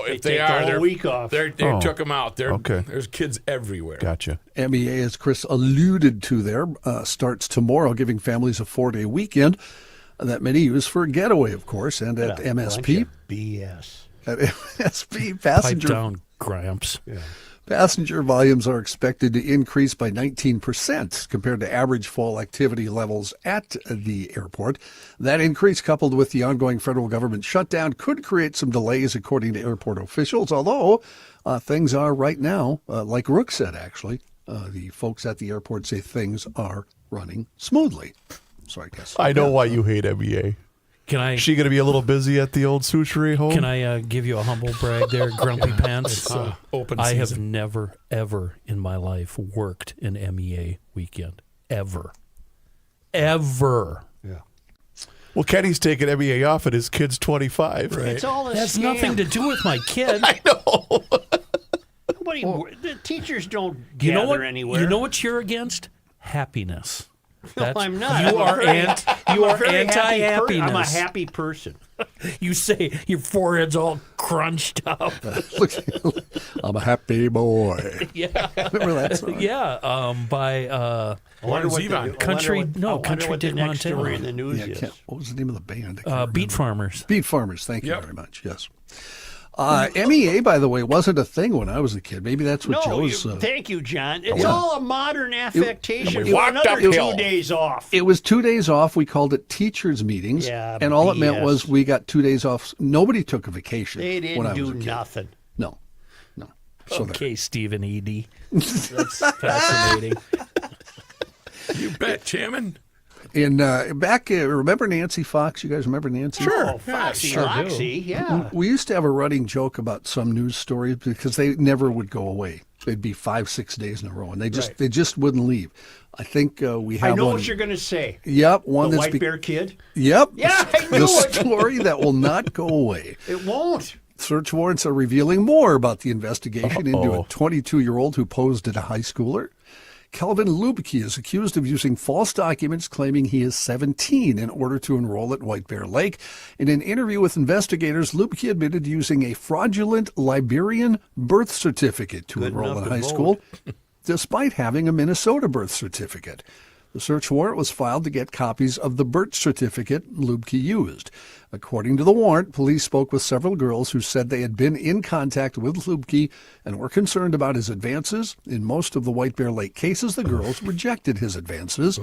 if they take the are, whole they're week off. They Oh. took them out. Okay. There's kids everywhere. Gotcha. MEA, as Chris alluded to there, starts tomorrow, giving families a 4-day weekend that many use for a getaway, of course, and at What a bunch MSP. of BS. At MSP, Pipe down, Gramps. passenger volumes are expected to increase by 19% compared to average fall activity levels at the airport. That increase, coupled with the ongoing federal government shutdown, could create some delays, according to airport officials, although things are right now, like Rook said, actually, the folks at the airport say things are running smoothly. So I guess. I know why you hate MEA. Can I She going to be a little busy at the old sushi home? can I give you a humble brag there, Grumpy Pants? It's open I have season. never, ever in my life worked an MEA weekend. Ever. Ever. Well, Kenny's taking MEA off and his kid's 25. It's all a Has scam. nothing to do with my kid. Nobody, the teachers don't You know gather what? anywhere. You know what you're against? Happiness. No, I'm not. You I'm are a very- you I'm a are very happy anti-happiness. I'm a happy person. You say your forehead's all crunched up. Look, I'm a happy boy. Yeah, Remember that song? yeah. By I wonder what Zevon. the- Country- I wonder what- no, I wonder Country what the Dick next Montana. story in the news Yeah, I is. can't- what was the name of the band? I can't Beat remember. Farmers. Beat Farmers. Thank you Yep. very much. Yes. MEA, by the way, wasn't a thing when I was a kid. Maybe that's what No, Joe's. thank you, John. It's all a modern affectation. we for walked another uphill. 2 days off. It was 2 days off. We called it teachers' meetings. Yeah, and all it meant BS. was we got 2 days off. Nobody took a vacation. They when I didn't was do a kid. nothing. No. So Okay, Stephen Edie. That's fascinating. You bet, Chairman. And back, remember Nancy Fox? You guys remember Nancy? Oh, Foxy sure do. Roxy, yeah. We used to have a running joke about some news stories because they never would go away. They'd be 5-6 days in a row, and they just wouldn't leave. I think we have I know one. what you're going to say. Yep, one The that's White Bear Kid? Yep. Yeah, I the knew it. story that will not go away. It won't. Search warrants are revealing more about the investigation into a 22-year-old who posed as a high schooler. Kelvin Lubke is accused of using false documents claiming he is 17 in order to enroll at White Bear Lake. In an interview with investigators, Lubke admitted to using a fraudulent Liberian birth certificate to Good enroll enough in to high vote. school, despite having a Minnesota birth certificate. The search warrant was filed to get copies of the birth certificate Lubke used. According to the warrant, police spoke with several girls who said they had been in contact with Lubke and were concerned about his advances. In most of the White Bear Lake cases, the girls rejected his advances.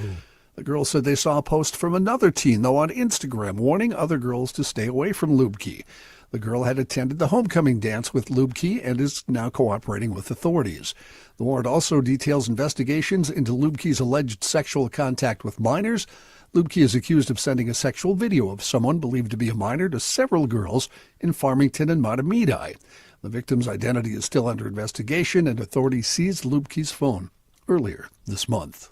The girls said they saw a post from another teen, though, on Instagram, warning other girls to stay away from Lubke. The girl had attended the homecoming dance with Lubke and is now cooperating with authorities. The warrant also details investigations into Lubke's alleged sexual contact with minors. Lubke is accused of sending a sexual video of someone believed to be a minor to several girls in Farmington and Matamidi. The victim's identity is still under investigation, and authorities seized Lubke's phone earlier this month.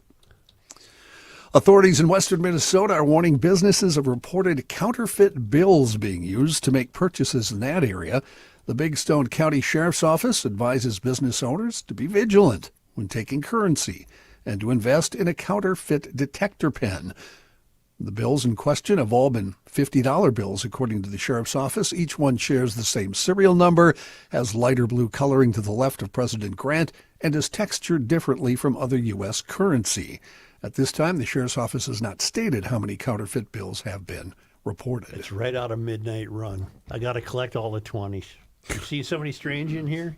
Authorities in western Minnesota are warning businesses of reported counterfeit bills being used to make purchases in that area. The Big Stone County Sheriff's Office advises business owners to be vigilant when taking currency and to invest in a counterfeit detector pen. The bills in question have all been $50 bills, according to the Sheriff's Office. Each one shares the same serial number, has lighter blue coloring to the left of President Grant, and is textured differently from other U.S. currency. At this time, the Sheriff's Office has not stated how many counterfeit bills have been reported. It's right out of Midnight Run. I got to collect all the 20s. You see somebody strange in here?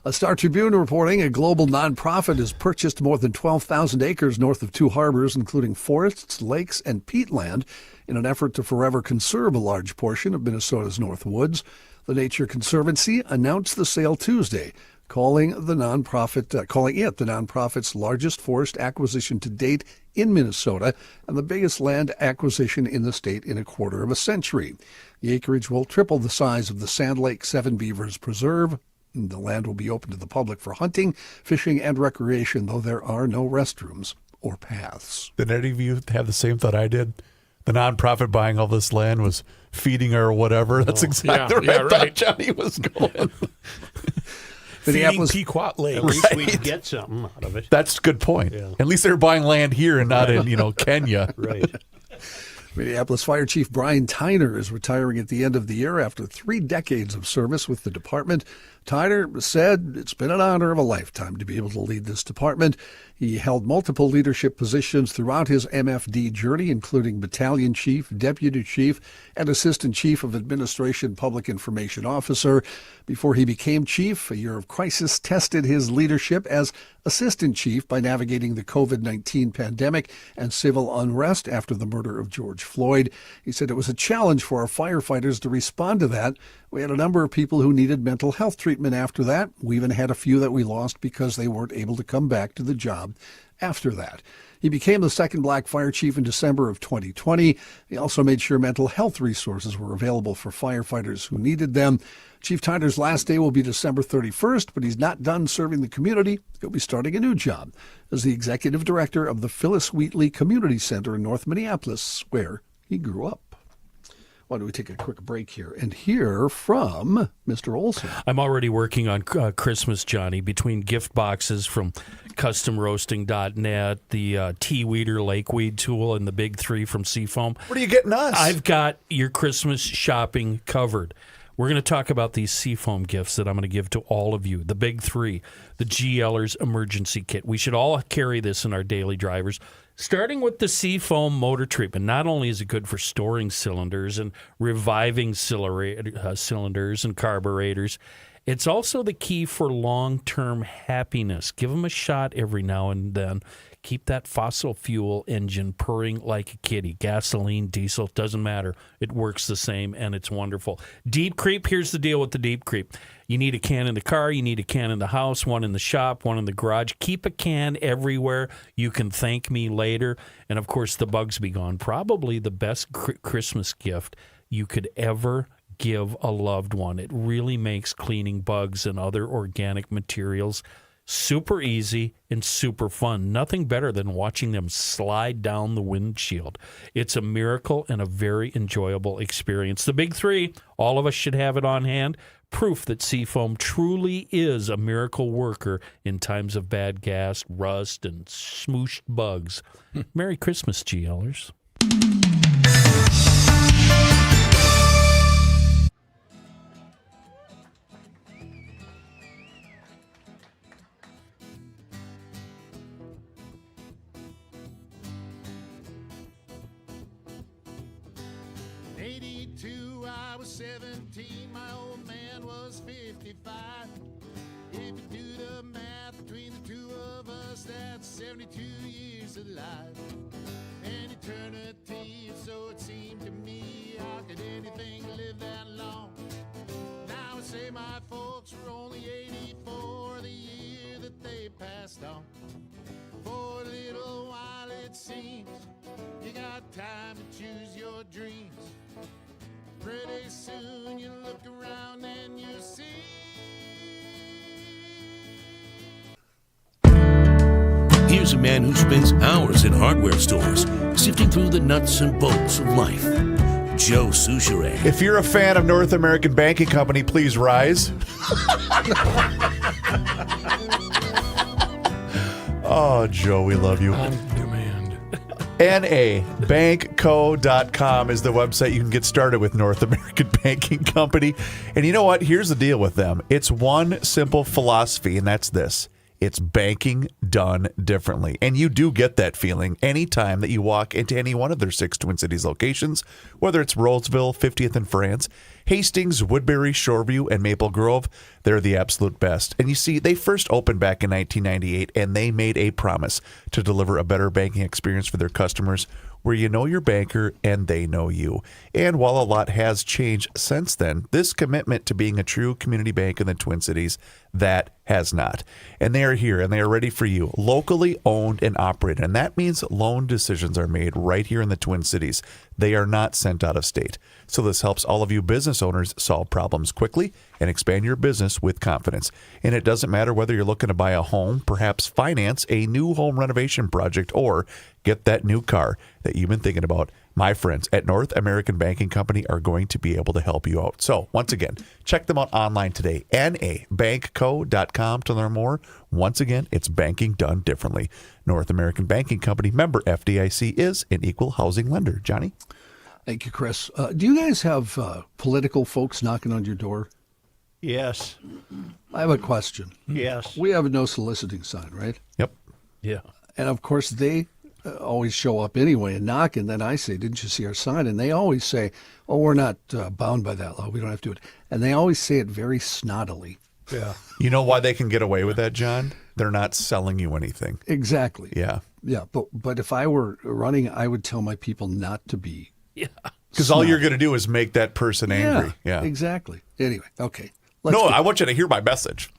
A Star Tribune reporting a global nonprofit has purchased more than 12,000 acres north of two harbors, including forests, lakes, and peatland, in an effort to forever conserve a large portion of Minnesota's North Woods. The Nature Conservancy announced the sale Tuesday, calling it the nonprofit's largest forest acquisition to date in Minnesota and the biggest land acquisition in the state in a quarter of a century. The acreage will triple the size of the Sand Lake Seven Beavers Preserve. The land will be open to the public for hunting, fishing, and recreation, though there are no restrooms or paths. Did any of you have the same thought I did? The nonprofit buying all this land was feeding her or whatever. That's exactly yeah, where I thought right. Johnny was going. Feeding Minneapolis- Pequot Lake. At least we'd get something out of it. That's a good point. Yeah. At least they're buying land here and not in, Kenya. Right. Minneapolis Fire Chief Brian Tyner is retiring at the end of the year after 3 decades of service with the department. Tyner said it's been an honor of a lifetime to be able to lead this department. He held multiple leadership positions throughout his MFD journey, including battalion chief, deputy chief, and assistant chief of administration public information officer. Before he became chief, a year of crisis tested his leadership as assistant chief by navigating the COVID-19 pandemic and civil unrest after the murder of George Floyd. He said it was a challenge for our firefighters to respond to that. We had a number of people who needed mental health treatment treatment after that. We even had a few that we lost because they weren't able to come back to the job after that. He became the second black fire chief in December of 2020. He also made sure mental health resources were available for firefighters who needed them. Chief Tyner's last day will be December 31st, but he's not done serving the community. He'll be starting a new job as the executive director of the Phyllis Wheatley Community Center in North Minneapolis, where he grew up. Why don't we take a quick break here and hear from Mr. Olson? I'm already working on Christmas, Johnny, between gift boxes from CustomRoasting.net, the Tea Weeder Lakeweed tool, and the Big 3 from Seafoam. What are you getting us? I've got your Christmas shopping covered. We're going to talk about these Seafoam gifts that I'm going to give to all of you. The Big 3, the GLers Emergency Kit. We should all carry this in our daily drivers. Starting with the Seafoam motor treatment. Not only is it good for storing cylinders and reviving cylinders and carburetors, it's also the key for long-term happiness. Give them a shot every now and then. Keep that fossil fuel engine purring like a kitty. Gasoline, diesel, doesn't matter. It works the same, and it's wonderful. Deep Creep, here's the deal with the Deep Creep. You need a can in the car, you need a can in the house, one in the shop, one in the garage. Keep a can everywhere. You can thank me later. And, of course, the Bugs Be Gone. Probably the best Christmas gift you could ever give a loved one. It really makes cleaning bugs and other organic materials super easy and super fun. Nothing better than watching them slide down the windshield. It's a miracle and a very enjoyable experience. The Big 3, all of us should have it on hand. Proof that Seafoam truly is a miracle worker in times of bad gas, rust, and smooshed bugs. Merry Christmas, GLers. I was 17, my old man was 55. If you do the math between the two of us, that's 72 years of life. An eternity, so it seemed to me. How could anything live that long? Now I say my folks were only 84 the year that they passed on. For a little while it seems you got time to choose your dreams. Pretty soon you look around and you see. Here's a man who spends hours in hardware stores sifting through the nuts and bolts of life. Joe Souchere. If you're a fan of North American Banking Company, please rise. Oh, Joe, we love you. On demand. NABankco.com is the website you can get started with North American Banking Company. And you know what? Here's the deal with them. It's one simple philosophy, and that's this. It's banking done differently. And you do get that feeling anytime that you walk into any one of their 6 Twin Cities locations, whether it's Rollsville, 50th in France, Hastings, Woodbury, Shoreview, and Maple Grove. They're the absolute best. And you see, they first opened back in 1998, and they made a promise to deliver a better banking experience for their customers where you know your banker and they know you. And while a lot has changed since then, this commitment to being a true community bank in the Twin Cities, that has not. And they are here and they are ready for you, locally owned and operated. And that means loan decisions are made right here in the Twin Cities. They are not sent out of state. So this helps all of you business owners solve problems quickly and expand your business with confidence. And it doesn't matter whether you're looking to buy a home, perhaps finance a new home renovation project, or get that new car that you've been thinking about. My friends at North American Banking Company are going to be able to help you out. So once again, check them out online today, nabankco.com, to learn more. Once again, it's banking done differently. North American Banking Company, member FDIC, is an equal housing lender. Johnny? Thank you, Chris. Do you guys have political folks knocking on your door? Yes. I have a question. Yes. We have a no soliciting sign, right? Yep. Yeah. And of course, they always show up anyway and knock. And then I say, didn't you see our sign? And they always say, oh, we're not bound by that law. We don't have to do it. And they always say it very snottily. Yeah. You know why they can get away with that, John? They're not selling you anything. Exactly. Yeah. Yeah. But if I were running, I would tell my people not to be. Yeah. Because all you're going to do is make that person angry. Yeah. Exactly. Anyway, okay. No, I want you to hear my message.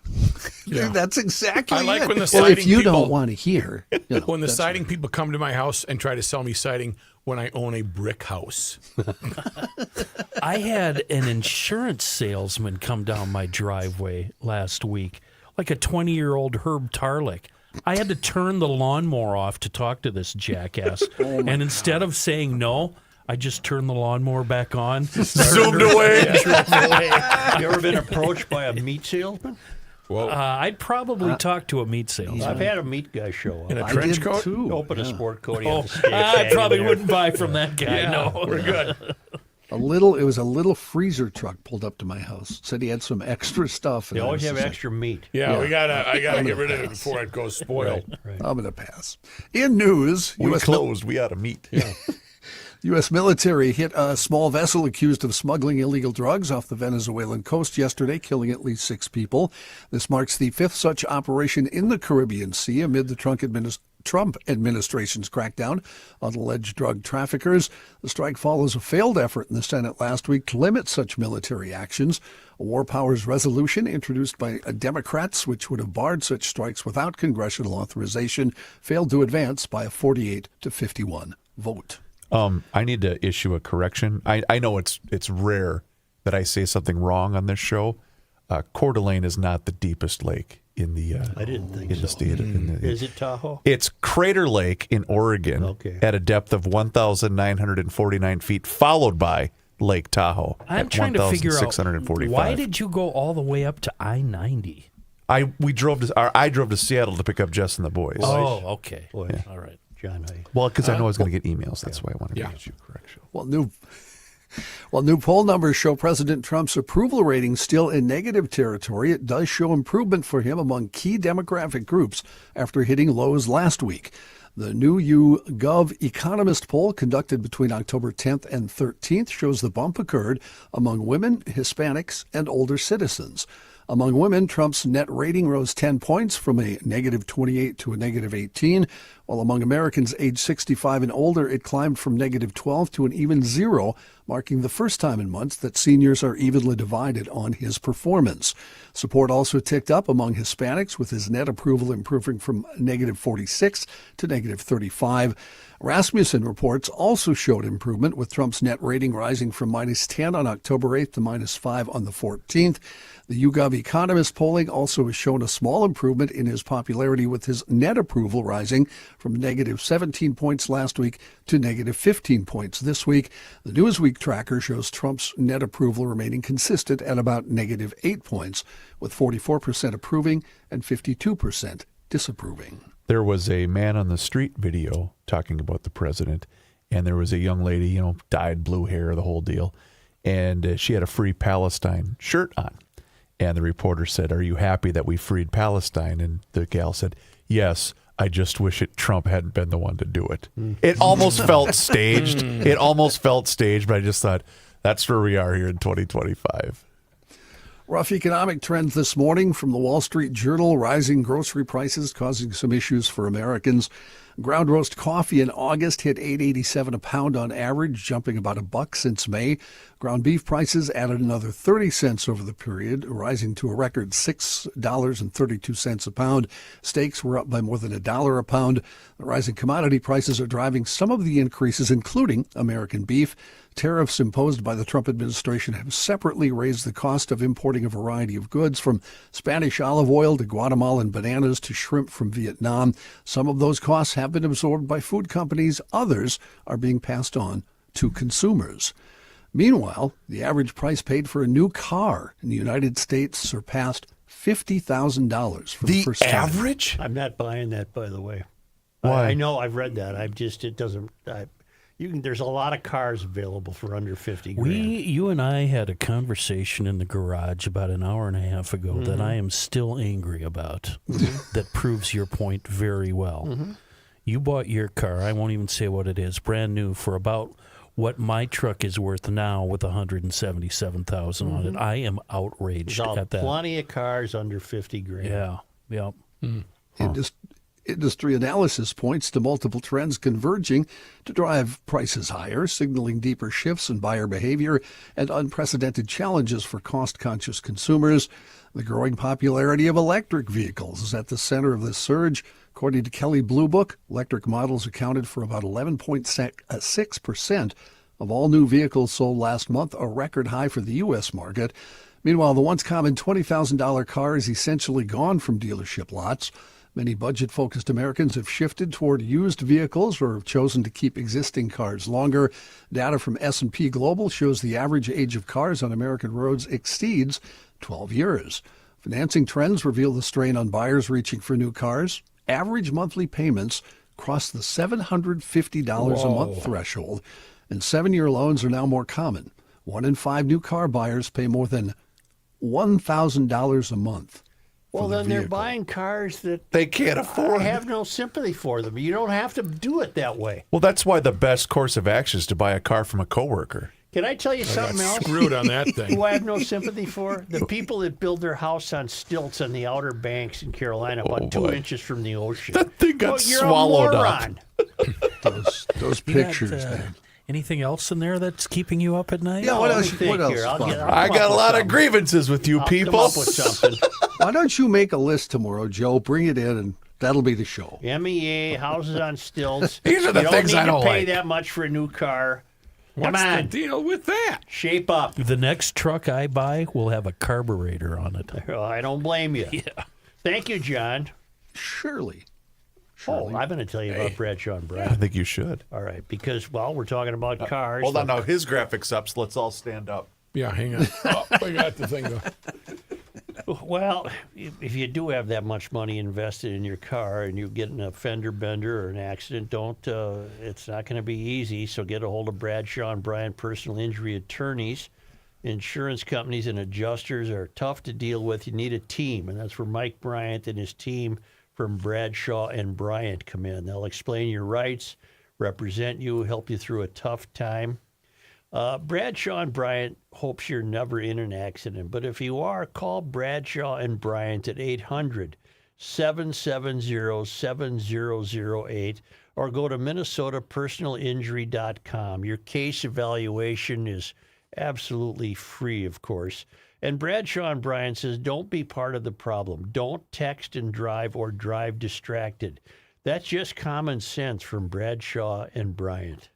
That's exactly I like it. when the Well, siding if you people- don't want to hear, When the siding people come to my house and try to sell me siding when I own a brick house. I had an insurance salesman come down my driveway last week, like a 20-year-old Herb Tarlick. I had to turn the lawnmower off to talk to this jackass. And instead of saying no, I just turned the lawnmower back on. Zoomed away. You ever been approached by a meat salesman? Whoa. I'd probably talk to a meat salesman. I've had a meat guy show up. In a I trench did coat? too. Open a Yeah. sport coat. You Oh, have to stay I hanging probably there. wouldn't buy from that guy. Yeah, No, we're good. It was a little freezer truck pulled up to my house. Said he had some extra stuff. They and I always was have just extra meat. Yeah, I gotta get rid of it before it goes spoiled. like, I'm going to pass. In news, We U.S. closed. We ought to meet. U.S. military hit a small vessel accused of smuggling illegal drugs off the Venezuelan coast yesterday, killing at least 6 people. This marks the 5th such operation in the Caribbean Sea amid the Trump administration's crackdown on alleged drug traffickers. The strike follows a failed effort in the Senate last week to limit such military actions. A war powers resolution introduced by Democrats, which would have barred such strikes without congressional authorization, failed to advance by a 48-51 vote. I need to issue a correction. I know it's rare that I say something wrong on this show. Coeur d'Alene is not the deepest lake in the I didn't think in the so. state. Is it Tahoe? It's Crater Lake in Oregon Okay. at a depth of 1,949 feet, followed by Lake Tahoe I'm at trying to figure out 1,645. why did you go all the way up to I-90? I drove to Seattle to pick up Jess and the boys. Oh, okay. Boys. All right. John, Well, because I know I was going to get emails. That's why I wanted Yeah. to get you a correction. Well, new poll numbers show President Trump's approval rating still in negative territory. It does show improvement for him among key demographic groups after hitting lows last week. The new YouGov Economist poll conducted between October 10th and 13th shows the bump occurred among women, Hispanics, and older citizens. Among women, Trump's net rating rose 10 points from a negative 28 to a negative 18, while among Americans aged 65 and older, it climbed from negative 12 to an even 0, marking the first time in months that seniors are evenly divided on his performance. Support also ticked up among Hispanics, with his net approval improving from negative 46 to negative 35. Rasmussen reports also showed improvement, with Trump's net rating rising from minus 10 on October 8th to minus 5 on the 14th. The YouGov Economist polling also has shown a small improvement in his popularity, with his net approval rising from negative 17 points last week to negative 15 points this week. The Newsweek tracker shows Trump's net approval remaining consistent at about negative 8 points, with 44% approving and 52% disapproving. There was a man on the street video talking about the president, and there was a young lady, dyed blue hair, the whole deal, and she had a Free Palestine shirt on. And the reporter said, "Are you happy that we freed Palestine?" And the gal said, "Yes, I just wish Trump hadn't been the one to do it." It almost felt staged. It almost felt staged, but I just thought, that's where we are here in 2025. Rough economic trends this morning from the Wall Street Journal. Rising grocery prices causing some issues for Americans. Ground roast coffee in August hit $8.87 a pound on average, jumping about $1 since May. Ground beef prices added another 30 cents over the period, rising to a record $6.32 a pound. Steaks were up by more than $1 a pound. The rising commodity prices are driving some of the increases, including American beef. Tariffs imposed by the Trump administration have separately raised the cost of importing a variety of goods, from Spanish olive oil to Guatemalan bananas to shrimp from Vietnam. Some of those costs have been absorbed by food companies. Others are being passed on to consumers. Meanwhile, the average price paid for a new car in the United States surpassed $50,000 for the first time. average? I'm not buying that, by the way. Why? I know I've read that. It doesn't. There's a lot of cars available for under 50 grand. You and I had a conversation in the garage about an hour and a half ago that I am still angry about. That proves your point very well. You bought your car, I won't even say what it is, brand new, for about what my truck is worth now, with $177,000 on it. I am outraged There's at that. plenty of cars under 50 grand. Yeah. And just Industry analysis points to multiple trends converging to drive prices higher, signaling deeper shifts in buyer behavior and unprecedented challenges for cost-conscious consumers. The growing popularity of electric vehicles is at the center of this surge. According to Kelley Blue Book, electric models accounted for about 11.6% of all new vehicles sold last month, a record high for the U.S. market. Meanwhile, the once common $20,000 car is essentially gone from dealership lots. Many budget-focused Americans have shifted toward used vehicles or have chosen to keep existing cars longer. Data from S&P Global shows the average age of cars on American roads exceeds 12 years. Financing trends reveal the strain on buyers reaching for new cars. Average monthly payments crossed the $750 a month threshold, and 7-year loans are now more common. 1 in 5 new car buyers pay more than $1,000 a month. Well, then they're buying cars that They can't afford. I have no sympathy for them. You don't have to do it that way. Well, that's why the best course of action is to buy a car from a coworker. Can I tell you something else? Screwed on that thing. Who I have no sympathy for? The people that build their house on stilts on the Outer Banks in Carolina, about 2 inches from the ocean. That thing got you're swallowed a up. moron. Those You got, pictures, man. anything else in there that's keeping you up at night? Yeah, what Let me else? think What else? here. I'll Bob? get- I come got up a with lot of something. grievances with you I'll people. come up with something. Why don't you make a list tomorrow, Joe? Bring it in, and that'll be the show. MEA, houses on stilts. These are the you things don't I need don't to pay like. that much for a new car. What's Come the on, deal with that? shape up. The next truck I buy will have a carburetor on it. Well, I don't blame you. Yeah. Thank you, John. Surely. Oh, I'm going to tell you about Bradshaw and I Bryan. think you should. All right, because, well, we're talking about cars. Hold on now. His graphics up, so let's all stand up. Yeah, hang on. Oh, I got the thing. Well, if you do have that much money invested in your car and you get in a fender bender or an accident, it's not going to be easy. So get a hold of Bradshaw and Bryan personal injury attorneys. Insurance companies and adjusters are tough to deal with. You need a team, and that's where Mike Bryant and his team from Bradshaw and Bryant come in. They'll explain your rights, represent you, help you through a tough time. Bradshaw and Bryant hopes you're never in an accident, but if you are, call Bradshaw and Bryant at 800-770-7008 or go to minnesotapersonalinjury.com. Your case evaluation is absolutely free, of course. And Bradshaw and Bryant says, don't be part of the problem. Don't text and drive or drive distracted. That's just common sense from Bradshaw and Bryant.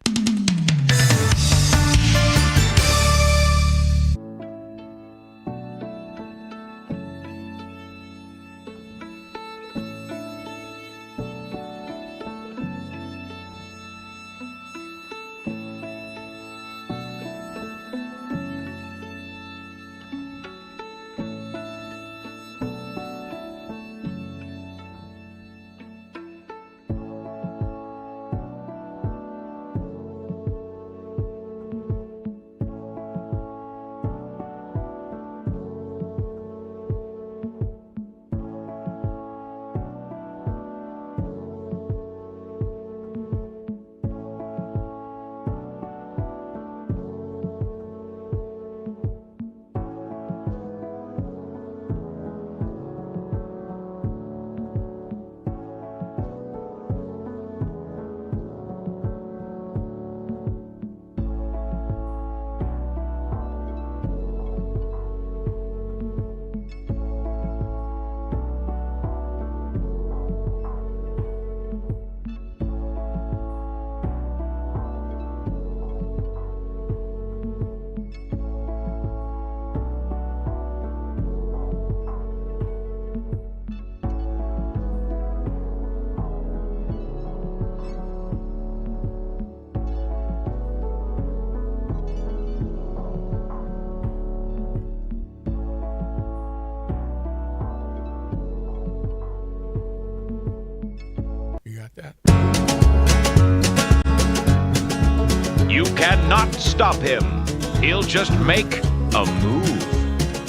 You got that? You cannot stop him. He'll just make a move.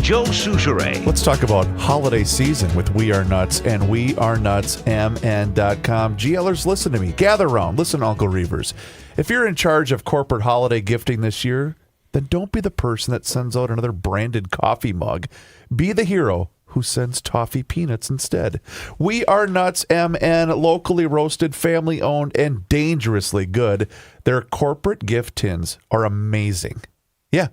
Joe Souchere. Let's talk about holiday season with We Are Nuts and WeAreNutsMN.com. GLers, listen to me. Gather around. Listen, Uncle Reavers. If you're in charge of corporate holiday gifting this year, then don't be the person that sends out another branded coffee mug. Be the hero who sends toffee peanuts instead. We Are Nuts MN, locally roasted, family owned, and dangerously good. Their corporate gift tins are amazing. Yeah,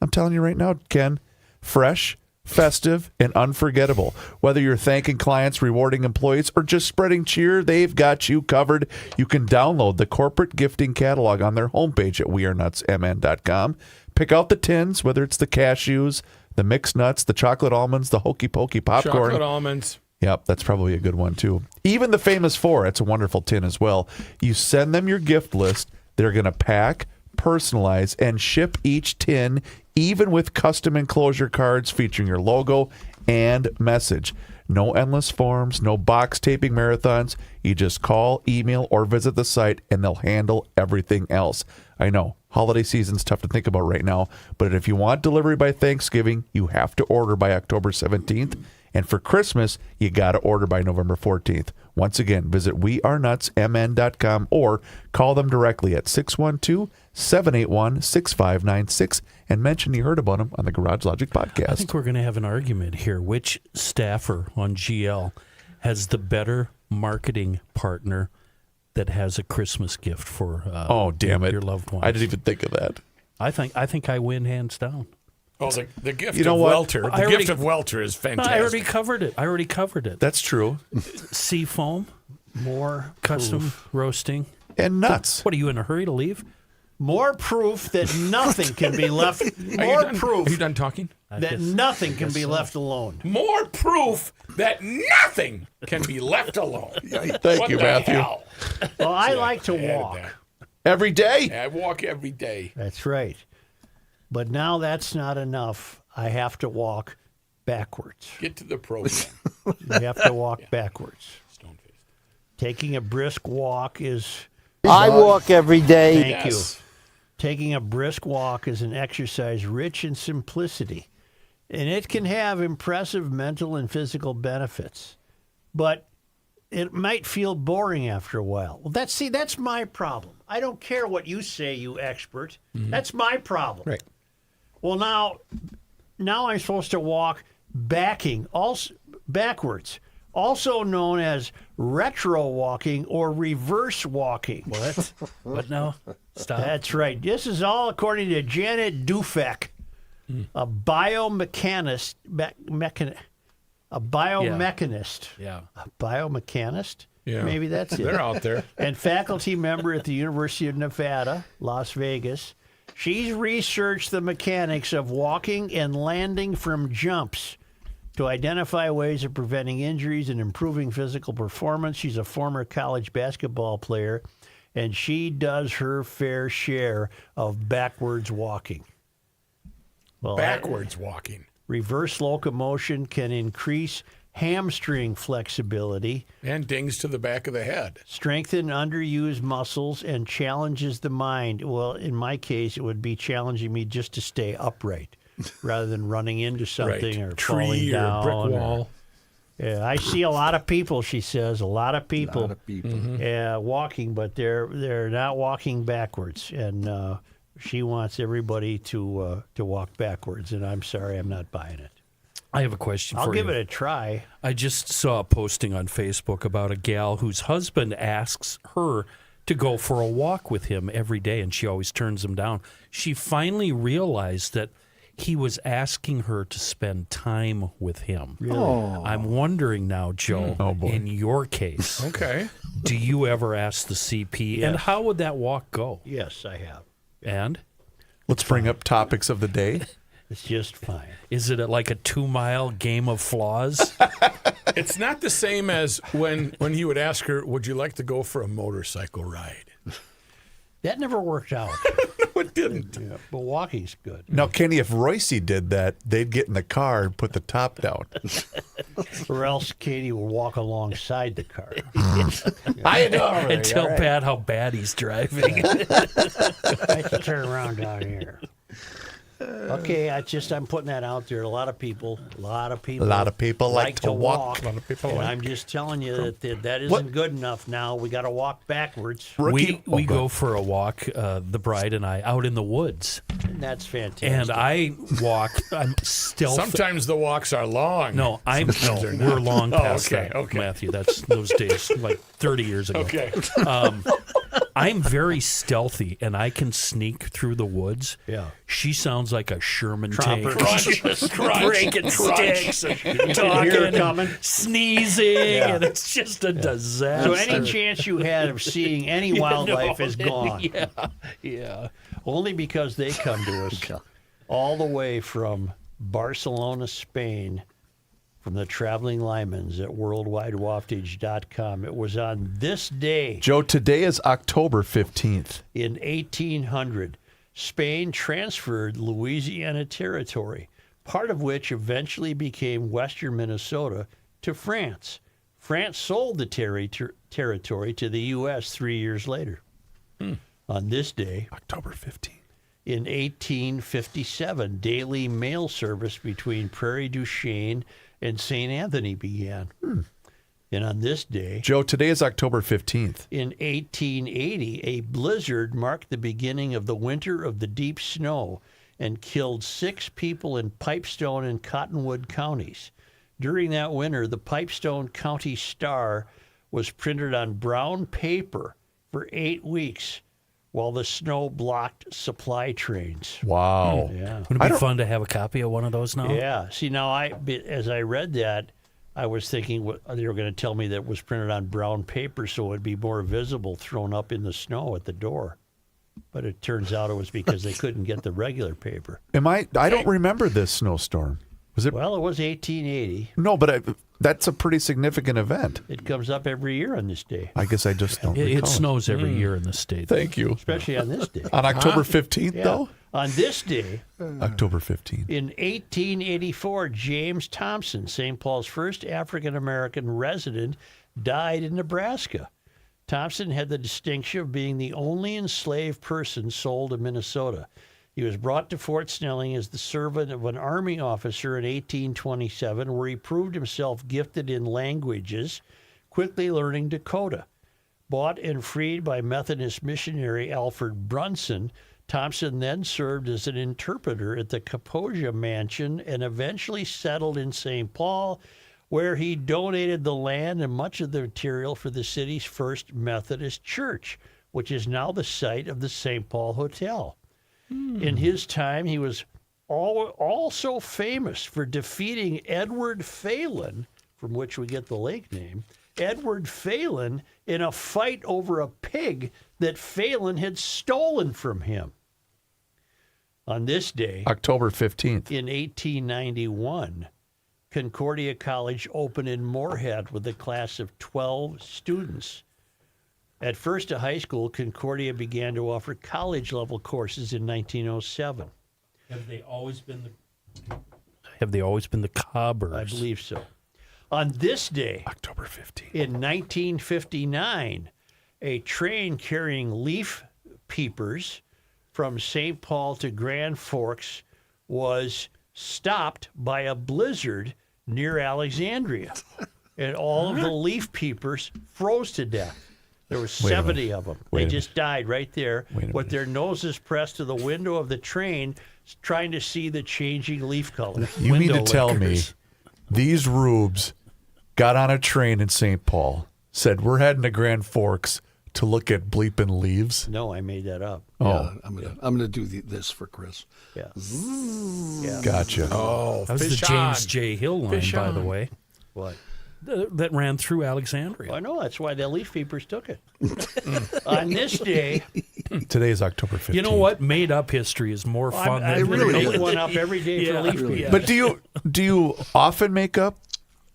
I'm telling you right now, Ken, fresh, festive, and unforgettable. Whether you're thanking clients, rewarding employees, or just spreading cheer, they've got you covered. You can download the corporate gifting catalog on their homepage at wearenutsmn.com. Pick out the tins, whether it's the cashews, the mixed nuts, the chocolate almonds, the hokey pokey popcorn. Chocolate almonds. Yep, that's probably a good one too. Even the famous four, it's a wonderful tin as well. You send them your gift list, they're going to pack, personalize, and ship each tin, even with custom enclosure cards featuring your logo and message. No endless forms, no box taping marathons. You just call, email, or visit the site, and they'll handle everything else. I know, holiday season's tough to think about right now, but if you want delivery by Thanksgiving, you have to order by October 17th. And for Christmas, you got to order by November 14th. Once again, visit wearenutsmn.com or call them directly at 612-781-6596 and mention you heard about them on the Garage Logic podcast. I think we're going to have an argument here. Which staffer on GL has the better marketing partner that has a Christmas gift for your loved ones? I didn't even think of that. I think I win hands down. Oh, the gift You know of what? Welter. The gift of Welter is No, fantastic. I already covered it. That's true. Sea foam, More custom proof. roasting. And nuts. What, are you in a hurry to leave? More proof that nothing can be left. More Are you proof done talking? that nothing can be left alone. More proof that nothing can be left alone. Thank you, Matthew. Hell? Well, I like to Added walk. that. Every day? I walk every day. That's right. But now that's not enough. I have to walk backwards. Get to the program. You have to walk backwards. Taking a brisk walk is. I walk every day. Thank you. Taking a brisk walk is an exercise rich in simplicity, and it can have impressive mental and physical benefits. But it might feel boring after a while. Well, that's my problem. I don't care what you say, you expert. That's my problem. Right. Well, now I'm supposed to walk backwards, also known as retro walking or reverse walking. What? What now? Stop. That's right. This is all according to Janet Dufek, a biomechanist. A biomechanist. Yeah. A biomechanist? Yeah. Maybe that's it. They're out there. And faculty member at the University of Nevada, Las Vegas. She's researched the mechanics of walking and landing from jumps to identify ways of preventing injuries and improving physical performance. She's a former college basketball player, and she does her fair share of backwards walking. Well, Backwards walking. reverse locomotion can increase hamstring flexibility, And dings to the back of the head. strengthen underused muscles, and challenges the mind. Well, in my case, it would be challenging me just to stay upright rather than running into something or falling Tree or down. brick wall. Yeah, I see a lot of people, she says, a lot of people walking, but they're not walking backwards. And she wants everybody to walk backwards, and I'm sorry, I'm not buying it. I have a question for you. I'll give it a try. I just saw a posting on Facebook about a gal whose husband asks her to go for a walk with him every day, and she always turns him down. She finally realized that he was asking her to spend time with him. Really? I'm wondering now, Joe, in your case, Okay. do you ever ask the CP, and how would that walk go? Yes, I have. And Let's bring up topics of the day. It's just fine. is it like a 2-mile game of flaws? It's not the same as when he would ask her, would you like to go for a motorcycle ride? That never worked out. No, it didn't. Yeah, but walking's good. Now, Kenny, if Royce did that, they'd get in the car and put the top down. Or else Katie will walk alongside the car. I know. And tell Pat how bad he's driving. I should turn around down here. Okay, I'm putting that out there. A lot of people like to walk. A lot of people and like- I'm just telling you that isn't good enough now. We got to walk backwards. Rookie- We go for a walk, the bride and I, out in the woods. And that's fantastic. And I walk, I'm stealth. Sometimes the walks are long. No, Sometimes they're we're not. long Oh, past okay, that, okay. Matthew. That's those days, like 30 years ago. Okay. I'm very stealthy, and I can sneak through the woods. Yeah. She sounds like a Sherman Tromper. tank. Just breaking sticks and talking hear it and coming? sneezing, Yeah. and it's just a disaster. So any chance you had of seeing any wildlife is gone. Yeah. Only because they come to us all the way from Barcelona, Spain, from the traveling Lymans at worldwidewaftage.com. It was on this day Joe, today is October 15th. in 1800, Spain transferred Louisiana territory, part of which eventually became western Minnesota, to France. France sold the territory to the U.S. 3 years later. On this day, October 15th. in 1857, daily mail service between Prairie du Chien and St. Anthony began. And on this day, Joe, today is October 15th. in 1880, a blizzard marked the beginning of the winter of the deep snow and killed 6 people in Pipestone and Cottonwood counties. During that winter, the Pipestone County Star was printed on brown paper for 8 weeks while the snow blocked supply trains. Wow. Yeah. Would it be fun to have a copy of one of those now? Yeah. See, now as I read that, I was thinking they were going to tell me that it was printed on brown paper so it would be more visible thrown up in the snow at the door. But it turns out it was because they couldn't get the regular paper. I don't remember this snowstorm. Was it? Well, it was 1880. No, but that's a pretty significant event. It comes up every year on this day, I guess I just don't It recall. snows every year in the state. Thank you. especially on this day. On October 15th, Yeah. though? On this day, October 15th. in 1884, James Thompson, St. Paul's first African-American resident, died in Nebraska. Thompson had the distinction of being the only enslaved person sold in Minnesota. He was brought to Fort Snelling as the servant of an Army officer in 1827, where he proved himself gifted in languages, quickly learning Dakota. Bought and freed by Methodist missionary Alfred Brunson, Thompson then served as an interpreter at the Kaposia Mansion and eventually settled in St. Paul, where he donated the land and much of the material for the city's first Methodist church, which is now the site of the St. Paul Hotel. In his time, he was also famous for defeating Edward Phelan, from which we get the lake name, Edward Phelan, in a fight over a pig that Phelan had stolen from him. On this day, October 15th. in 1891, Concordia College opened in Moorhead with a class of 12 students. At first a high school, Concordia began to offer college-level courses in 1907. Have they always been the Cobbers? I believe so. On this day, October 15th. in 1959, a train carrying leaf peepers from St. Paul to Grand Forks was stopped by a blizzard near Alexandria, and all of the leaf peepers froze to death. There were 70 of them. They just died right there with their noses pressed to the window of the train, trying to see the changing leaf color. You mean to Window tell me lickers. these rubes got on a train in St. Paul, said, we're heading to Grand Forks to look at bleeping leaves? No, I made that up. Oh, I'm gonna do this for Chris. Yeah. gotcha. Oh, That was the fish James on. J. Hill line, Fish by the on. way, What? that ran through Alexandria. I know. That's why the leaf peepers took it. On this day, Today is October 15th. You know what? Made up history is more fun I than really really make one up every day Yeah, for leaf really. peepers. But do you often make up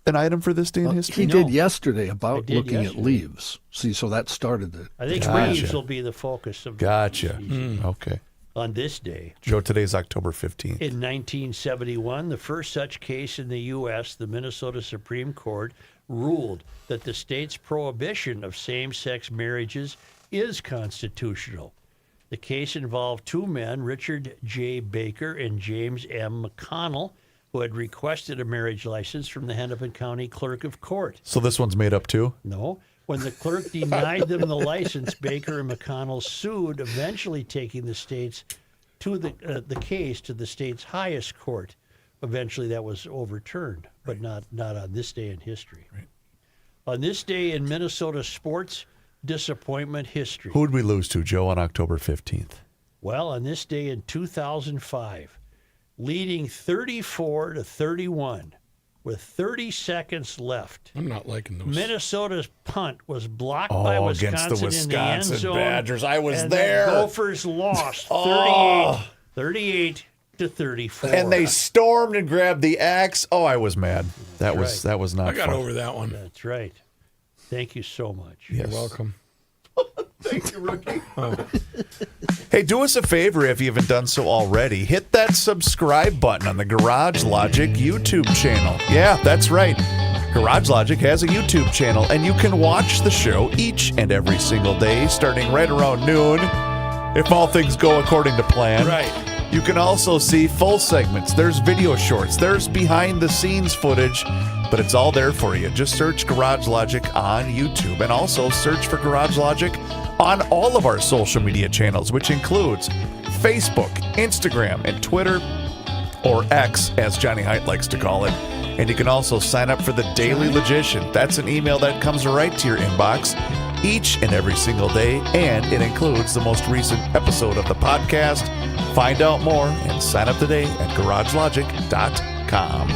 an item for this day in history? He did yesterday about I did looking yesterday. at leaves. See, so that started the. I think Gotcha. leaves will be the focus of Gotcha. the Okay. on this day. Joe, today's October 15th. In 1971, the first such case in the U.S., the Minnesota Supreme Court ruled that the state's prohibition of same-sex marriages is constitutional. The case involved two men, Richard J. Baker and James M. McConnell, who had requested a marriage license from the Hennepin County Clerk of Court. So this one's made up too? No. When the clerk denied them the license, Baker and McConnell sued, eventually taking the state's the case to the state's highest court. Eventually, that was overturned, but not on this day in history. Right. On this day in Minnesota sports disappointment history. Who would we lose to, Joe, on October 15th? Well, on this day in 2005, leading 34-31 with 30 seconds left. I'm not liking those. Minnesota's punt was blocked by against Wisconsin the in the end Wisconsin zone. Badgers. I was and there. The Gophers lost 38-34. And they stormed and grabbed the axe. Oh, I was mad. That was not I got fun. over that one. That's right. Thank you so much. Yes. You're welcome. Thank you, Rookie. Hey, do us a favor if you haven't done so already. Hit that subscribe button on the Garage Logic YouTube channel. Yeah, that's right. Garage Logic has a YouTube channel, and you can watch the show each and every single day, starting right around noon, if all things go according to plan. Right. You can also see full segments. There's video shorts. There's behind-the-scenes footage, but it's all there for you. Just search Garage Logic on YouTube, and also search for Garage Logic on all of our social media channels, which includes Facebook, Instagram, and Twitter, or X, as Johnny Height likes to call it. And you can also sign up for the Daily Logician. That's an email that comes right to your inbox each and every single day, and it includes the most recent episode of the podcast. Find out more and sign up today at GarageLogic.com.